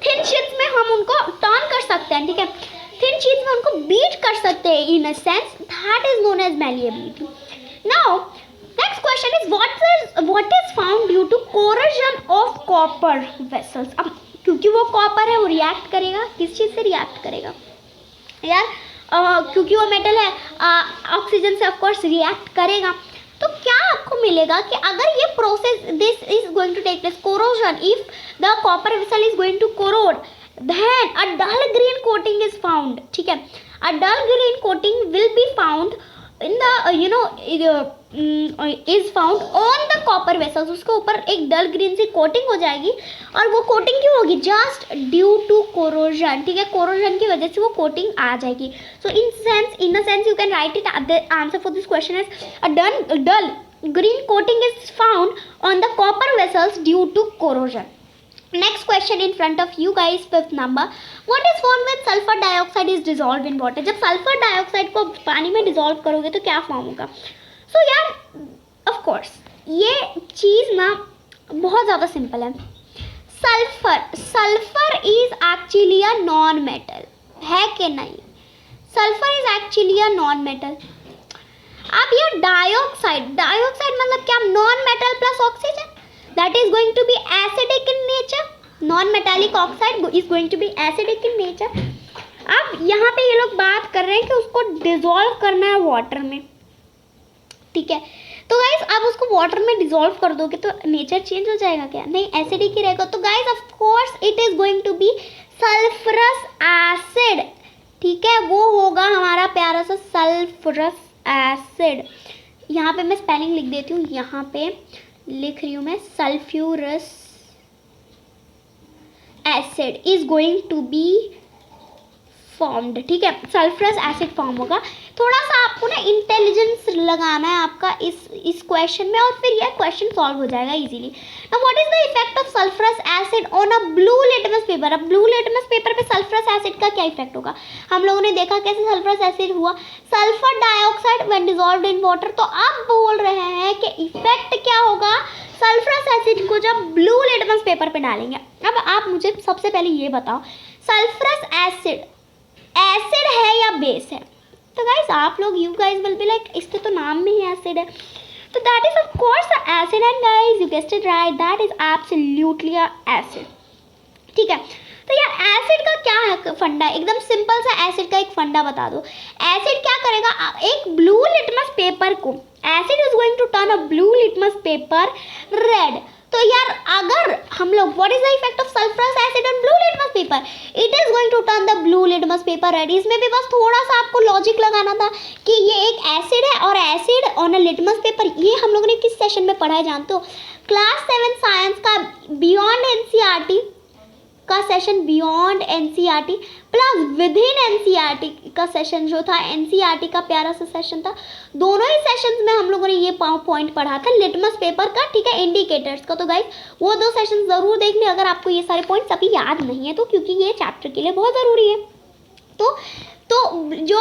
Speaker 1: थिन शीट्स में हम उनको टर्न कर सकते हैं. ठीक है, थिन शीट्स में उनको बीट कर सकते हैं. In a sense that is known as malleability. Now next question is what is found due to corrosion of copper vessels. अब क्योंकि वो कॉपर है, वो रिएक्ट करेगा. किस चीज़ से रिएक्ट करेगा यार? क्योंकि वो मेटल है, ऑक्सीजन से ऑफकोर्स रिएक्ट करेगा. तो क्या आपको मिलेगा कि अगर ये process this is going to take place, corrosion, if the copper vessel is going to corrode, then a dull green coating is found. ठीक है, a dull green coating will be found in the is found on the copper vessels. उसके ऊपर एक डल green सी coating हो जाएगी. और वो coating क्यों होगी? Just due to corrosion. ठीक है, कोरोजन की वजह से वो कोटिंग आ जाएगी. So in a sense you can write it. The answer for this question is a dull green coating is found on the copper vessels due to corrosion. Next question in front of you guys, fifth number. What is formed when sulfur dioxide is dissolved in water? जब sulfur dioxide को पानी में dissolve करोगे तो क्या form होगा? So यार of course ये चीज़ ना बहुत ज़्यादा सिंपल है. sulfur is actually a non metal, है कि नहीं? sulfur is actually a non metal. अब ये डाइऑक्साइड मतलब क्या? Non metal plus oxygen, that is going to be acidic in nature. Non metallic oxide is going to be acidic in nature. अब यहाँ पे ये लोग बात कर रहे हैं कि उसको डिसॉल्व करना है वाटर में. ठीक है, तो गाइज अब उसको वाटर में डिसॉल्व कर दोगे तो नेचर चेंज हो जाएगा क्या? नहीं, एसिडिक ही रहेगा. तो guys of course it is going to be sulphurous acid. ठीक है, वो होगा हमारा प्यारा सा सल्फरस एसिड. यहाँ पे मैं स्पेलिंग लिख देती हूँ. यहाँ पे लिख रही हूँ मैं, sulphurous acid is going to be formed. ठीक है, सल्फरस एसिड फॉर्म होगा. थोड़ा सा आपको ना इंटेलिजेंस लगाना है आपका इस क्वेश्चन में, और फिर यह क्वेश्चन सॉल्व हो जाएगा easily. Now what is the effect of sulphurous acid on a blue litmus paper? अब ब्लू लिटमस पेपर पे सल्फरस एसिड का क्या इफेक्ट होगा? हम लोगों ने देखा कैसे सल्फरस एसिड हुआ. Sulphur dioxide when dissolved in water. तो अब बोल रहे हैं कि इफेक्ट क्या होगा सल्फरस एसिड को जब ब्लू लिटमस पेपर पे डालेंगे. अब आप मुझे सबसे पहले ये बताओ, सल्फरस एसिड है या बेस है? तो गाइस आप लोग you guys will be like इसके तो नाम में ही एसिड है. तो that is of course a acid. And guys you guessed it right, that is absolutely a acid. ठीक है, तो यार एसिड का क्या है फंडा? एकदम सिंपल सा एसिड का एक फंडा बता दो. एसिड क्या करेगा? एक ब्लू लिटमस पेपर को, acid is going to turn a blue litmus paper red. तो यार अगर हम लोग what is the effect of sulphurous acid on blue litmus paper? It is going to turn the blue litmus paper red. इसमें भी बस थोड़ा सा आपको लॉजिक लगाना था कि ये एक एसिड है और acid on a litmus paper. ये हम लोगों ने किस सेशन में पढ़ा है जानते हो? क्लास 7 साइंस का बियॉन्ड एनसीईआरटी का session, beyond NCERT plus with in NCERT का सेशन जो था, एनसीईआरटी का प्यारा सा सेशन था. दोनों ही सेशंस में हम लोगों ने ये पॉइंट पढ़ा था लिटमस पेपर का. ठीक है, इंडिकेटर्स का. तो गाइस वो 2 सेशन ज़रूर देख लें अगर आपको ये सारे पॉइंट्स अभी याद नहीं है तो, क्योंकि ये चैप्टर के लिए बहुत ज़रूरी है. तो जो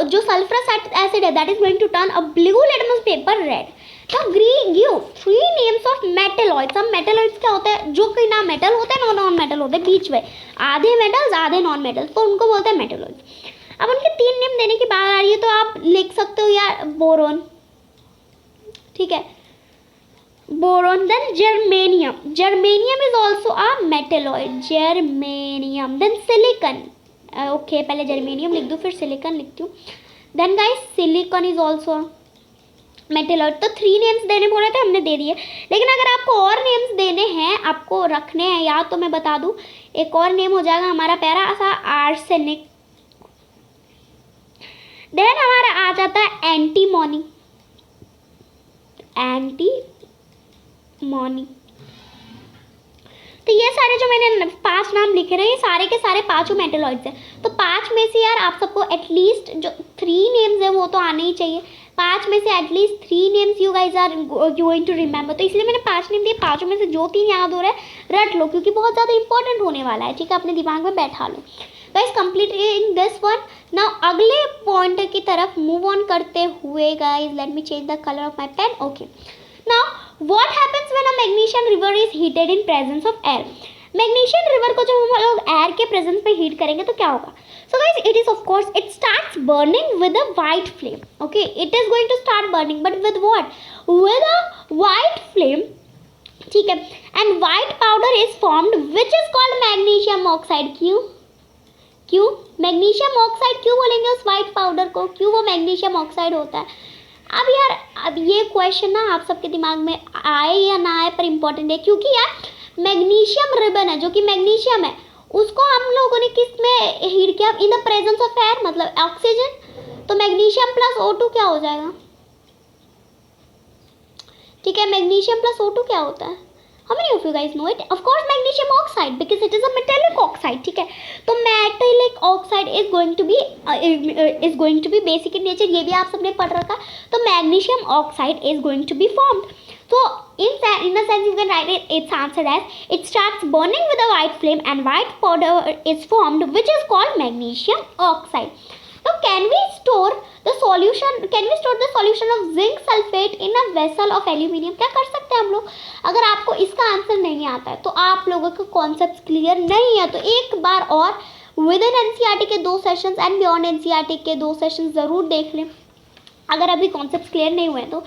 Speaker 1: जो सल्फरस एसिड है that is going to turn a blue litmus paper red. तो गिव 3 नेम्स ऑफ मेटलॉइड्स. अब मेटलॉइड्स क्या होते हैं? जो कि ना मेटल होते हैं ना नॉन मेटल होते हैं, बीच में आधे मेटल्स आधे नॉन मेटल्स, तो उनको बोलते हैं मेटलॉइड्स. अब उनके 3 नेम देने की बात आ रही है तो आप लिख सकते हो यार बोरोन. ठीक है, boron, then germanium. Germanium is also a metalloid. Germanium, then silicon. Okay, पहले germanium लिख दूँ फिर silicon लिखती हूँ. Then guys silicon is also metalloid. तो 3 नेम्स देने बोले थे, हमने दे दिए. लेकिन अगर आपको और नेम्स देने हैं, आपको रखने हैं याद, तो मैं बता दूं, एक और नेम हो जाएगा हमारा प्यारा सा आर्सेनिक. देन हमारा आ जाता है एंटीमोनी. एंटीमोनी. तो ये सारे जो मैंने 5 नाम लिखे रहे हैं, ये सारे के सारे 5 मेटेलॉइड्स हैं. तो 5 में से यार आप सबको एटलीस्ट जो 3 नेम्स है वो तो आने ही चाहिए. 5 में से at least 3 names you guys are going to remember. तो इसलिए मैंने 5 नेम दिए. 5 में से जो 3 याद हो रहा है रट लो, क्योंकि बहुत ज़्यादा इंपॉर्टेंट होने वाला है. ठीक है, अपने दिमाग में बैठा लो. Guys completing this one. Now अगले पॉइंट की तरफ मूव ऑन करते हुए guys, let me change the colour of my pen. Okay, now what happens when a magnesium रिवर is heated in presence of air. Magnesium रिवर को जब हम लोग एयर के प्रेजेंस में हीट करेंगे तो क्या होगा. So guys, it is of course, it starts burning with a white flame. Okay, it is going to start burning, but with what? With a white flame. ठीक है, and white powder is formed which is called magnesium oxide. क्यों magnesium oxide क्यों बोलेंगे उस white powder को, क्यों वो magnesium oxide होता है. अब यार, अब ये क्वेश्चन ना आप सबके दिमाग में आए या ना आए पर इम्पोर्टेंट है, क्योंकि यार मैग्नीशियम रिबन है जो कि मैग्नीशियम है, उसको हम लोगों ने किस में हीट किया, in the presence of air, मतलब ऑक्सीजन. तो मैग्नीशियम प्लस O2 क्या हो जाएगा. ठीक है, मैग्नीशियम प्लस O2 क्या होता है. How many of you guys know it? Of course, magnesium oxide, because it is a metallic oxide. ठीक है, तो metallic oxide is going to be basic in nature. ये भी आप सबने पढ़ रखा. तो magnesium oxide is going to be formed. So in a sense you can write its answer as it starts burning with a white flame and white powder is formed, which is called magnesium oxide. Now can we store the solution of zinc sulfate in a vessel of aluminium. क्या कर सकते हैं हम लोग. अगर आपको इसका answer नहीं आता है तो आप लोगों को कॉन्सेप्ट क्लियर नहीं है, तो एक बार और विद इन एनसीईआरटी के 2 सेशंस एंड बियॉन्ड एनसीईआरटी के 2 सेशंस ज़रूर देख लें अगर अभी कॉन्सेप्ट क्लियर नहीं हुए तो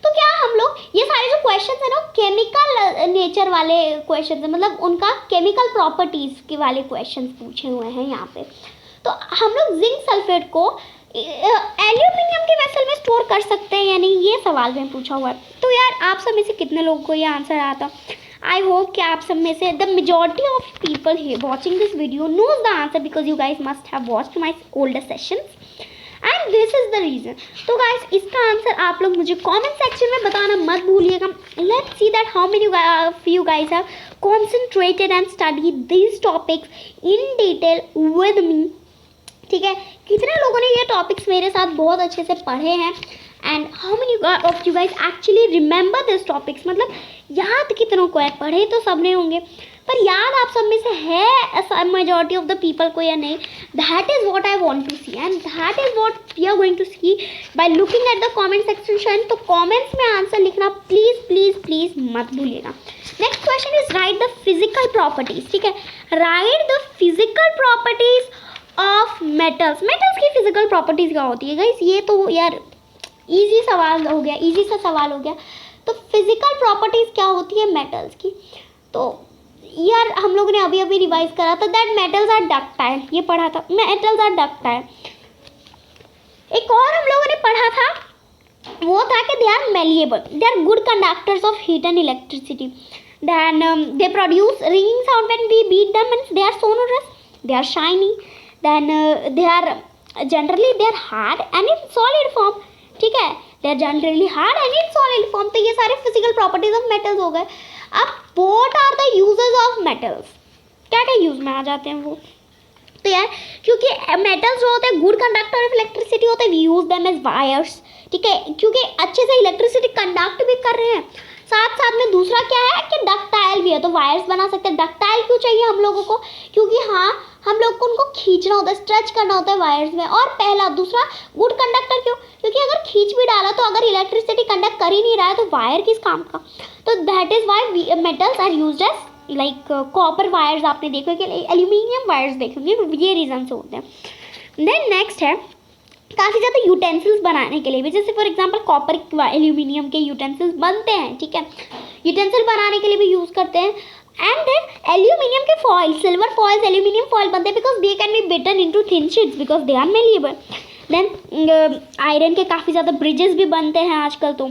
Speaker 1: क्या हम लोग ये सारे जो क्वेश्चंस है ना केमिकल नेचर वाले क्वेश्चंस है, मतलब उनका केमिकल प्रॉपर्टीज़ के वाले क्वेश्चंस पूछे हुए हैं यहाँ पे. तो हम लोग जिंक सल्फेट को एल्यूमिनियम के वेसल में स्टोर कर सकते हैं या नहीं, ये सवाल में पूछा हुआ है. तो यार आप सब में से कितने लोगों को ये आंसर आता. आई होप कि आप सब में से the majority of people watching this video knows the answer, because you guys must have watched my older sessions and this is the reason. तो गाइज इसका आंसर आप लोग मुझे कमेंट सेक्शन में बताना मत भूलिएगा. Let's see that how many of you guys have concentrated and studied these topics in detail with me. ठीक है, कितने लोगों ने ये टॉपिक्स मेरे साथ बहुत अच्छे से पढ़े हैं and how many of you guys actually remember this topics. मतलब याद कितनों को है, पढ़े तो सब ने होंगे पर याद आप सब में से है मेजॉरिटी ऑफ द पीपल को या नहीं. That is what I want to see and that is what we are going to see by looking at the comment section. तो कमेंट्स में आंसर लिखना प्लीज़ प्लीज़ प्लीज़ मत भूलिएगा. Next question is write the physical properties. ठीक है, write the physical properties of metals. Metals की physical properties क्या होती है गाइस, ये तो यार इजी सवाल हो गया, इजी सा सवाल हो गया. तो फिजिकल प्रॉपर्टीज क्या होती है मेटल्स की, तो यार हम लोगों ने अभी अभी रिवाइज करा था दैट मेटल्स आर डक्टाइल, ये पढ़ा था, मेटल्स आर डक्टाइल. एक और हम लोगों ने पढ़ा था वो था कि they are malleable, they are good conductors of heat and electricity. then they produce ringing sound when we beat them and they are sonorous, they are shiny, then they are hard and in solid form. ठीक है, they are generally hard and in solid form. तो ये सारे physical properties of metals हो गए. अब what are the uses of metals, क्या क्या यूज में आ जाते हैं वो. तो यार क्योंकि मेटल्स जो होते हैं गुड कंडक्टर ऑफ इलेक्ट्रिसिटी होते हैं, we use them as wires. ठीक है, क्योंकि अच्छे से इलेक्ट्रिसिटी कंडक्ट भी कर रहे हैं, साथ साथ में दूसरा क्या है कि डक्टाइल भी है, तो वायर्स बना सकते हैं. डक्टाइल क्यों चाहिए हम लोगों को, क्योंकि हाँ हम लोग को उनको खींचना होता है, स्ट्रेच करना होता है वायर्स में. और पहला दूसरा गुड कंडक्टर क्यों, क्योंकि अगर खींच भी डाला तो अगर इलेक्ट्रिसिटी कंडक्ट कर ही नहीं रहा है तो वायर किस काम का. तो that is why metals are used as like copper wires आपने देखो कि एल्यूमिनियम वायर्स देखेंगे, ये रीजन से होते हैं. देन नेक्स्ट है काफ़ी ज़्यादा यूटेंसिल्स बनाने के लिए भी, जैसे फॉर एग्जांपल कॉपर एल्यूमिनियम के यूटेंसिल्स बनते हैं. ठीक है, यूटेंसिल बनाने के लिए भी यूज़ करते हैं। एंड देन एल्यूमिनियम के foil, silver foils aluminium foil बनते हैं because they can be beaten into thin sheets because they are malleable. Then iron के काफ़ी ज़्यादा ब्रिजेस भी बनते हैं आजकल। तो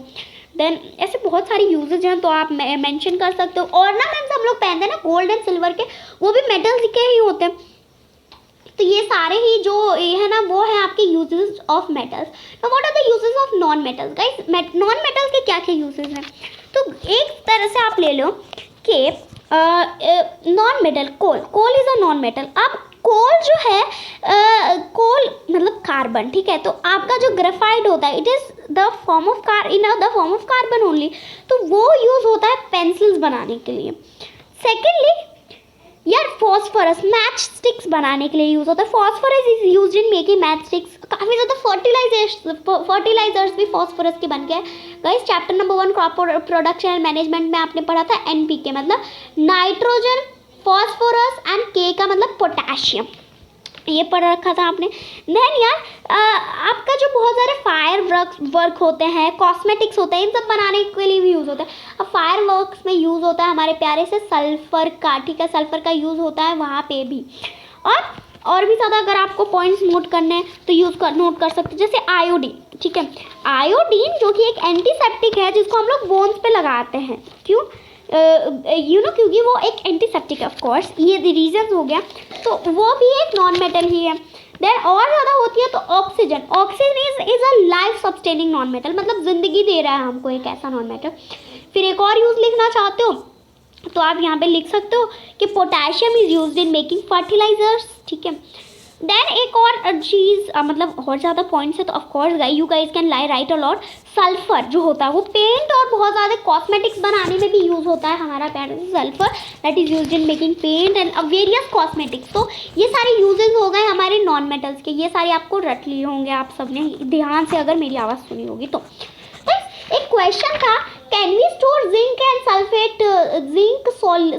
Speaker 1: देन ऐसे बहुत सारी यूजेज हैं, तो आप मेंशन कर सकते हो। ऑर्नामेंट्स हम लोग पहनते हैं ना गोल्ड एंड सिल्वर के, वो भी मेटल्स के ही होते हैं। तो ये सारे ही जो ये है ना वो है आपके uses of metals. Now what are the uses of non metals guys? Non metals के क्या क्या यूजेस हैं? तो एक तरह से आप ले लो कि non metal, coal is a non metal. अब कोल जो है कोल मतलब कार्बन, ठीक है। तो आपका जो ग्रेफाइट होता है it is the form of form of carbon only, तो वो यूज होता है पेंसिल्स बनाने के लिए। सेकेंडली यार फॉस्फोरस मैच स्टिक्स बनाने के लिए यूज होता है। Phosphorus is used in making match sticks. काफ़ी ज़्यादा फर्टिलाइजर्स भी फॉस्फोरस के बन गए guys. Chapter number 1 crop production and management में आपने पढ़ा था NPK मतलब नाइट्रोजन, फॉस्फोरस एंड K का मतलब पोटेशियम, ये पढ़ रखा था आपने। देन यार आपका जो बहुत सारे फायर वर्क होते हैं, कॉस्मेटिक्स होते हैं, इन सब बनाने के लिए भी यूज़ होता है। अब फायर वर्क्स में यूज़ होता है हमारे प्यारे से सल्फर का, ठीक है, सल्फर का यूज़ होता है वहाँ पे भी। और भी ज़्यादा अगर आपको पॉइंट्स नोट करने हैं तो नोट कर सकते हैं, जैसे आयोडीन, ठीक है। आयोडीन जो कि एक एंटीसेप्टिक है जिसको हम लोग बोन्स पे लगाते हैं, क्यों? क्योंकि वो एक एंटीसेप्टिक है ऑफ कोर्स, ये रीजन हो गया। तो वो भी एक नॉन मेटल ही है। देन और ज़्यादा होती है तो oxygen is a life sustaining non metal, मतलब ज़िंदगी दे रहा है हमको एक ऐसा नॉन मेटल। फिर एक और यूज़ लिखना चाहते हो तो आप यहाँ पे लिख सकते हो कि potassium is used in making fertilisers, ठीक है। देन एक और चीज़ मतलब और ज़्यादा पॉइंट्स है तो of course you guys can write a lot. Sulphur जो होता है वो पेंट और बहुत ज़्यादा कॉस्मेटिक्स बनाने में भी यूज़ होता है हमारा प्यार sulphur, that is used in making paint and various cosmetics. तो ये सारे यूजेज हो गए हमारे नॉन मेटल्स के, ये सारे आपको रट लिए होंगे आप सबने ध्यान से अगर मेरी आवाज़ सुनी होगी तो। एक क्वेश्चन था, can we store zinc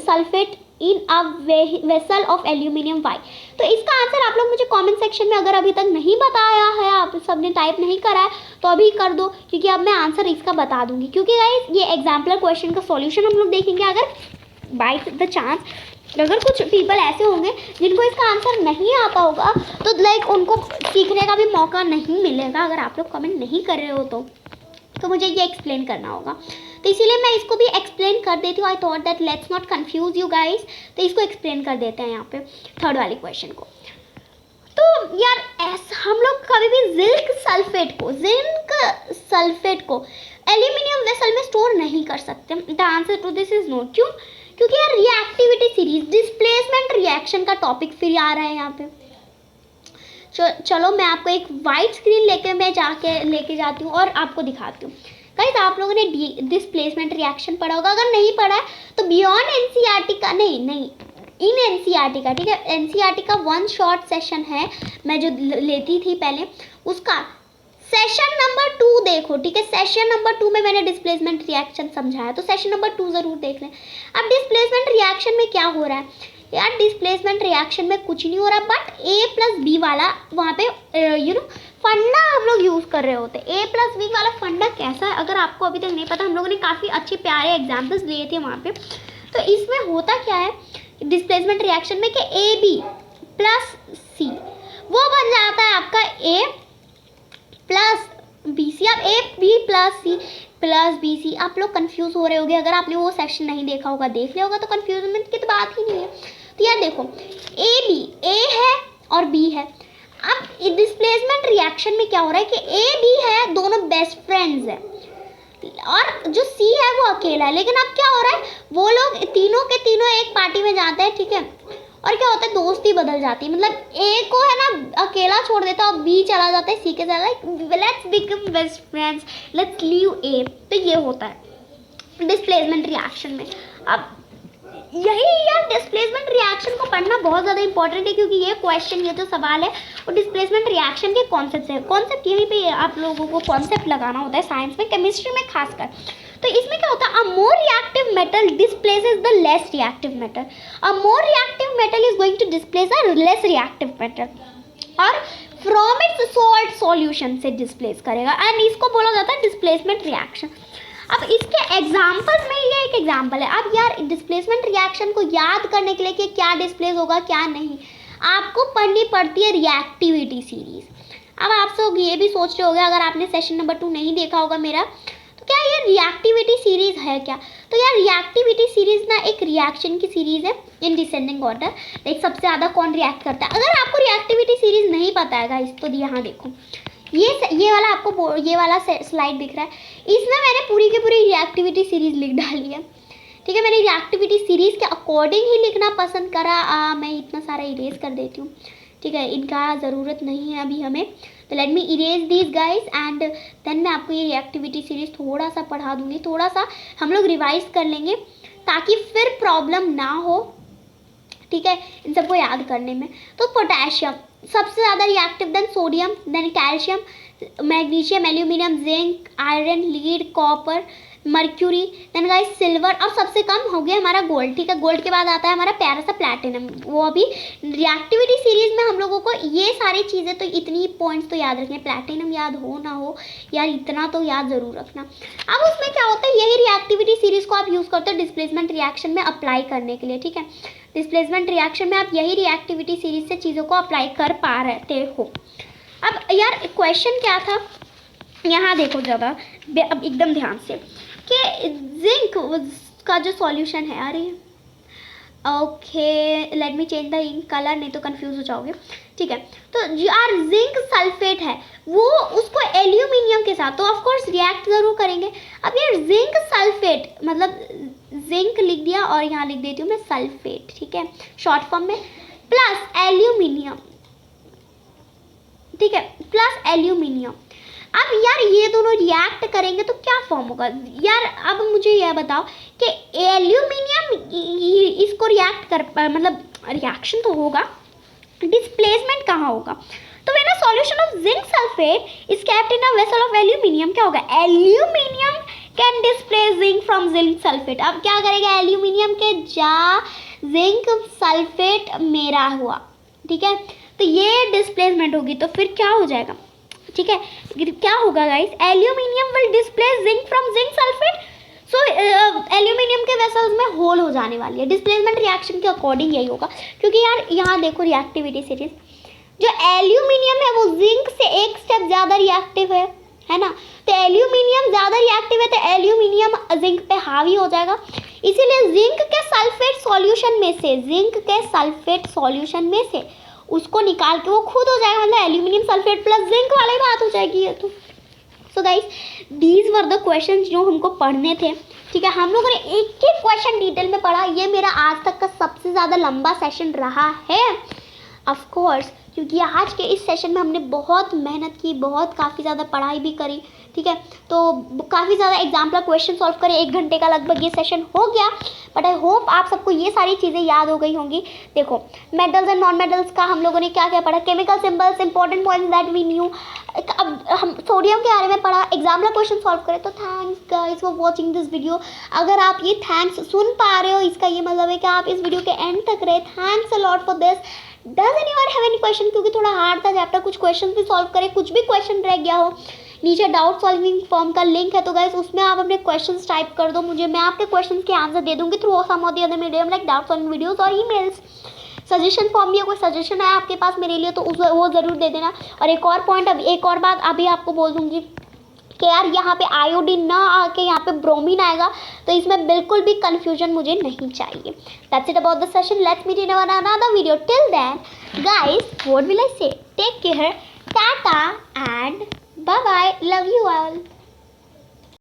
Speaker 1: sulphate in a vessel of aluminium why? तो इसका आंसर आप लोग मुझे कमेंट सेक्शन में अगर अभी तक नहीं बताया है, आप सबने टाइप नहीं करा है तो अभी कर दो, क्योंकि अब मैं आंसर इसका बता दूंगी। क्योंकि गाइस ये एग्जाम्पलर क्वेश्चन का सॉल्यूशन हम लोग देखेंगे। अगर बाय द चांस अगर कुछ पीपल ऐसे होंगे जिनको इसका आंसर नहीं आता होगा तो लाइक उनको सीखने का भी मौका नहीं मिलेगा। अगर आप लोग कमेंट नहीं कर रहे हो तो मुझे ये एक्सप्लेन करना होगा, तो इसीलिए मैं इसको भी एक्सप्लेन कर देती हूँ। I thought that let's not confuse you guys, तो इसको एक्सप्लेन कर देते हैं यहाँ पे थर्ड वाले क्वेश्चन को। तो यार हम लोग कभी भी जिंक सल्फेट को एल्यूमिनियम वेसल में स्टोर नहीं कर सकते। The answer to this is no. क्यों? क्योंकि यार रिएक्टिविटी सीरीज डिस्प्लेसमेंट रिएक्शन का टॉपिक फिर आ रहा है यहाँ पे। चलो मैं आपको एक वाइट स्क्रीन लेके जाती हूँ और आपको दिखाती हूँ। गाइस आप लोगों ने डिस्प्लेसमेंट रिएक्शन पढ़ा होगा, अगर नहीं पढ़ा है तो बियॉन्ड एनसीईआरटी का इन एनसीईआरटी का, ठीक है, एनसीईआरटी का 1 शॉर्ट सेशन है मैं जो लेती थी पहले, उसका सेशन नंबर 2 देखो, ठीक है। सेशन नंबर 2 में मैंने डिस्प्लेसमेंट रिएक्शन समझाया, तो सेशन नंबर 2 ज़रूर देख लें। अब डिस्प्लेसमेंट रिएक्शन में क्या हो रहा है यार? डिस्प्लेसमेंट रिएक्शन में कुछ नहीं हो रहा, बट A+B वाला वहाँ पे फंडा हम लोग यूज़ कर रहे होते हैं। A+B वाला फंडा कैसा है अगर आपको अभी तक नहीं पता, हम लोगों ने काफ़ी अच्छे प्यारे एग्जाम्पल्स लिए थे वहाँ पे। तो इसमें होता क्या है डिस्प्लेसमेंट रिएक्शन में कि AB+C वो बन जाता है आपका A+BC। अब AB+C+BC आप लोग कंफ्यूज हो रहे होंगे, अगर आपने वो सेक्शन नहीं देखा होगा देख लिया होगा तो कंफ्यूजन की तो बात ही नहीं है। तो यार देखो A है और B है। अब डिस्प्लेसमेंट रिएक्शन में क्या हो रहा है कि A-B है, दोनों बेस्ट फ्रेंड्स हैं, और जो C है वो अकेला है। लेकिन अब क्या हो रहा है, वो लोग तीनों के तीनों एक पार्टी में जाते हैं, ठीक है, और क्या होता है दोस्ती बदल जाती है। मतलब A को है ना अकेला छोड़ देता है और B चला जाता है C के साथ, like let's become best friends, let's leave A। तो ये होता है डिस्प्लेसमेंट रिएक्शन में। अब यही यार डिस्प्लेसमेंट रिएक्शन को पढ़ना बहुत ज़्यादा इंपॉर्टेंट है, क्योंकि ये क्वेश्चन, ये जो सवाल है वो डिस्प्लेसमेंट रिएक्शन के कॉन्सेप्ट से, कॉन्सेप्ट यहीं पे आप लोगों को कॉन्सेप्ट लगाना होता है साइंस में, केमिस्ट्री में खासकर। तो इसमें क्या होता है, a more reactive metal displaces the less reactive metal, a more reactive metal is going to displace a less reactive metal, और फ्रॉम इट्स सॉल्ट सॉल्यूशन से डिस्प्लेस करेगा, एंड इसको बोला जाता है डिस्प्लेसमेंट रिएक्शन। अब इसके एग्जाम्पल्स में ये एक एग्जाम्पल है। अब यार डिस्प्लेसमेंट रिएक्शन को याद करने के लिए कि क्या डिस्प्लेस होगा क्या नहीं, आपको पढ़नी पड़ती है रिएक्टिविटी सीरीज। अब आप सब ये भी सोच रहे होंगे, अगर आपने सेशन नंबर 2 नहीं देखा होगा मेरा, तो क्या ये रिएक्टिविटी सीरीज है क्या? तो यार रिएक्टिविटी सीरीज ना एक रिएक्शन की सीरीज है इन डिसेंडिंग ऑर्डर। लाइक सबसे ज़्यादा कौन रिएक्ट करता है। अगर आपको रिएक्टिविटी सीरीज नहीं पता है गाइस, तो यहाँ देखो ये वाला आपको ये वाला स्लाइड दिख रहा है, इसमें मैंने पूरी की पूरी रिएक्टिविटी सीरीज लिख डाली है। ठीक है, मैंने रिएक्टिविटी सीरीज के अकॉर्डिंग ही लिखना पसंद करा। मैं इतना सारा इरेज कर देती हूँ, ठीक है, इनका ज़रूरत नहीं है अभी हमें। तो let me erase this guys and then मैं आपको ये रिएक्टिविटी सीरीज थोड़ा सा पढ़ा दूँगी, थोड़ा सा हम लोग रिवाइज कर लेंगे ताकि फिर प्रॉब्लम ना हो। ठीक है, इन सबको याद करने में। तो पोटेशियम सबसे ज़्यादा reactive, then sodium, then calcium, magnesium, aluminium, zinc, iron, lead, copper, mercury, then guys silver, और सबसे कम हो गया हमारा गोल्ड। ठीक है, गोल्ड के बाद आता है हमारा प्यारा सा प्लैटिनम। वो अभी रिएक्टिविटी सीरीज में हम लोगों को ये सारी चीज़ें, तो इतनी पॉइंट्स तो याद रखने, प्लैटिनम याद हो ना हो यार, इतना तो याद ज़रूर रखना। अब उसमें क्या होता है, यही रिएक्टिविटी सीरीज को आप यूज़ करते हो डिस्प्लेसमेंट रिएक्शन में अप्लाई करने के लिए। ठीक है, डिस्प्लेसमेंट रिएक्शन में आप यही रिएक्टिविटी सीरीज से चीज़ों को अप्लाई कर पा रहे हो। अब यार क्वेश्चन क्या था, यहाँ देखो ज़्यादा, अब एकदम ध्यान से कि जिंक का जो सॉल्यूशन है, अरे okay let me change the ink colour, नहीं तो कंफ्यूज हो जाओगे। ठीक है, तो यार जिंक सल्फेट है, वो उसको एल्यूमिनियम के साथ तो ऑफ कोर्स रिएक्ट ज़रूर करेंगे। अब यार जिंक सल्फेट मतलब जिंक लिख दिया और यहाँ लिख देती हूँ मैं सल्फेट, ठीक है, शॉर्ट फॉर्म में, प्लस एल्यूमिनियम। ठीक है, प्लस एल्यूमिनियम। अब यार ये दोनों रिएक्ट करेंगे तो क्या फॉर्म होगा यार? अब मुझे यह बताओ कि एल्यूमिनियम इसको रिएक्ट कर, मतलब रिएक्शन तो होगा, डिस्प्लेसमेंट कहाँ होगा? तो when a solution of zinc sulphate is kept in a vessel of aluminium, क्या होगा? Aluminium can displace zinc from zinc sulphate. अब क्या करेगा एल्यूमिनियम के जा जिंक सल्फेट मेरा हुआ, ठीक है, तो ये डिस्प्लेसमेंट होगी, तो फिर क्या हो जाएगा? ठीक है, क्या होगा guys? Aluminium will displace zinc from zinc sulphate, so aluminium के वेसल्स में होल हो जाने वाली है। डिस्प्लेसमेंट रिएक्शन के अकॉर्डिंग यही होगा, क्योंकि यार यहाँ देखो रिएक्टिविटी सीरीज, जो एल्यूमिनियम है वो जिंक से एक स्टेप ज़्यादा रिएक्टिव है ना, तो एल्यूमिनियम ज़्यादा रिएक्टिव है तो एल्यूमिनियम जिंक पे हावी हो जाएगा। इसीलिए जिंक के सल्फेट सॉल्यूशन में से, जिंक के सल्फेट सॉल्यूशन में से उसको निकाल के वो खुद हो जाएगा, मतलब एल्यूमिनियम सल्फेट प्लस जिंक वाली बात हो जाएगी ये तो। So guys these were the questions जो हमको पढ़ने थे। ठीक है, हम लोगों ने एक एक क्वेश्चन डिटेल में पढ़ा। ये मेरा आज तक का सबसे ज़्यादा लंबा सेशन रहा है ऑफ कोर्स, क्योंकि आज के इस सेशन में हमने बहुत मेहनत की, बहुत काफ़ी ज़्यादा पढ़ाई भी करी। ठीक है, तो काफ़ी ज़्यादा एग्जाम्पल क्वेश्चन सॉल्व करे, 1 घंटे का लगभग ये सेशन हो गया। बट आई होप आप सबको ये सारी चीज़ें याद हो गई होंगी। देखो मेटल्स एंड नॉन मेटल्स का हम लोगों ने क्या क्या पढ़ा, chemical symbols, important points that we knew. अब हम सोडियम के बारे में पढ़ा, एग्जाम्पल क्वेश्चन सॉल्व करें। तो thanks guys for watching this video. अगर आप ये थैंक्स सुन पा रहे हो, इसका ये मतलब है कि आप इस वीडियो के एंड तक रहे। Thanks a lot for this. Does anyone have any question? क्योंकि थोड़ा हार्ड था चैप्टर, कुछ क्वेश्चन भी सॉल्व करें, कुछ भी क्वेश्चन रह गया हो, नीचे डाउट सॉल्विंग फॉर्म का लिंक है, तो गाइस उसमें आप अपने क्वेश्चंस टाइप कर दो मुझे, मैं आपके क्वेश्चंस के आंसर दे दूंगी through some of the other medium like doubt solving videos और ईमेल्स। सजेशन फॉर्म भी है, कोई सजेशन है आपके पास मेरे लिए तो वो ज़रूर दे देना। और एक और पॉइंट, अब एक और बात अभी आपको बोल दूंगी कि यार यहाँ पे आयोडीन ना आके यहाँ पे ब्रोमीन आएगा, तो इसमें बिल्कुल भी कंफ्यूजन मुझे नहीं चाहिए। That's it about the session, let's meet in another video. Till then guys what will I say, take care, tata and bye bye, love you all.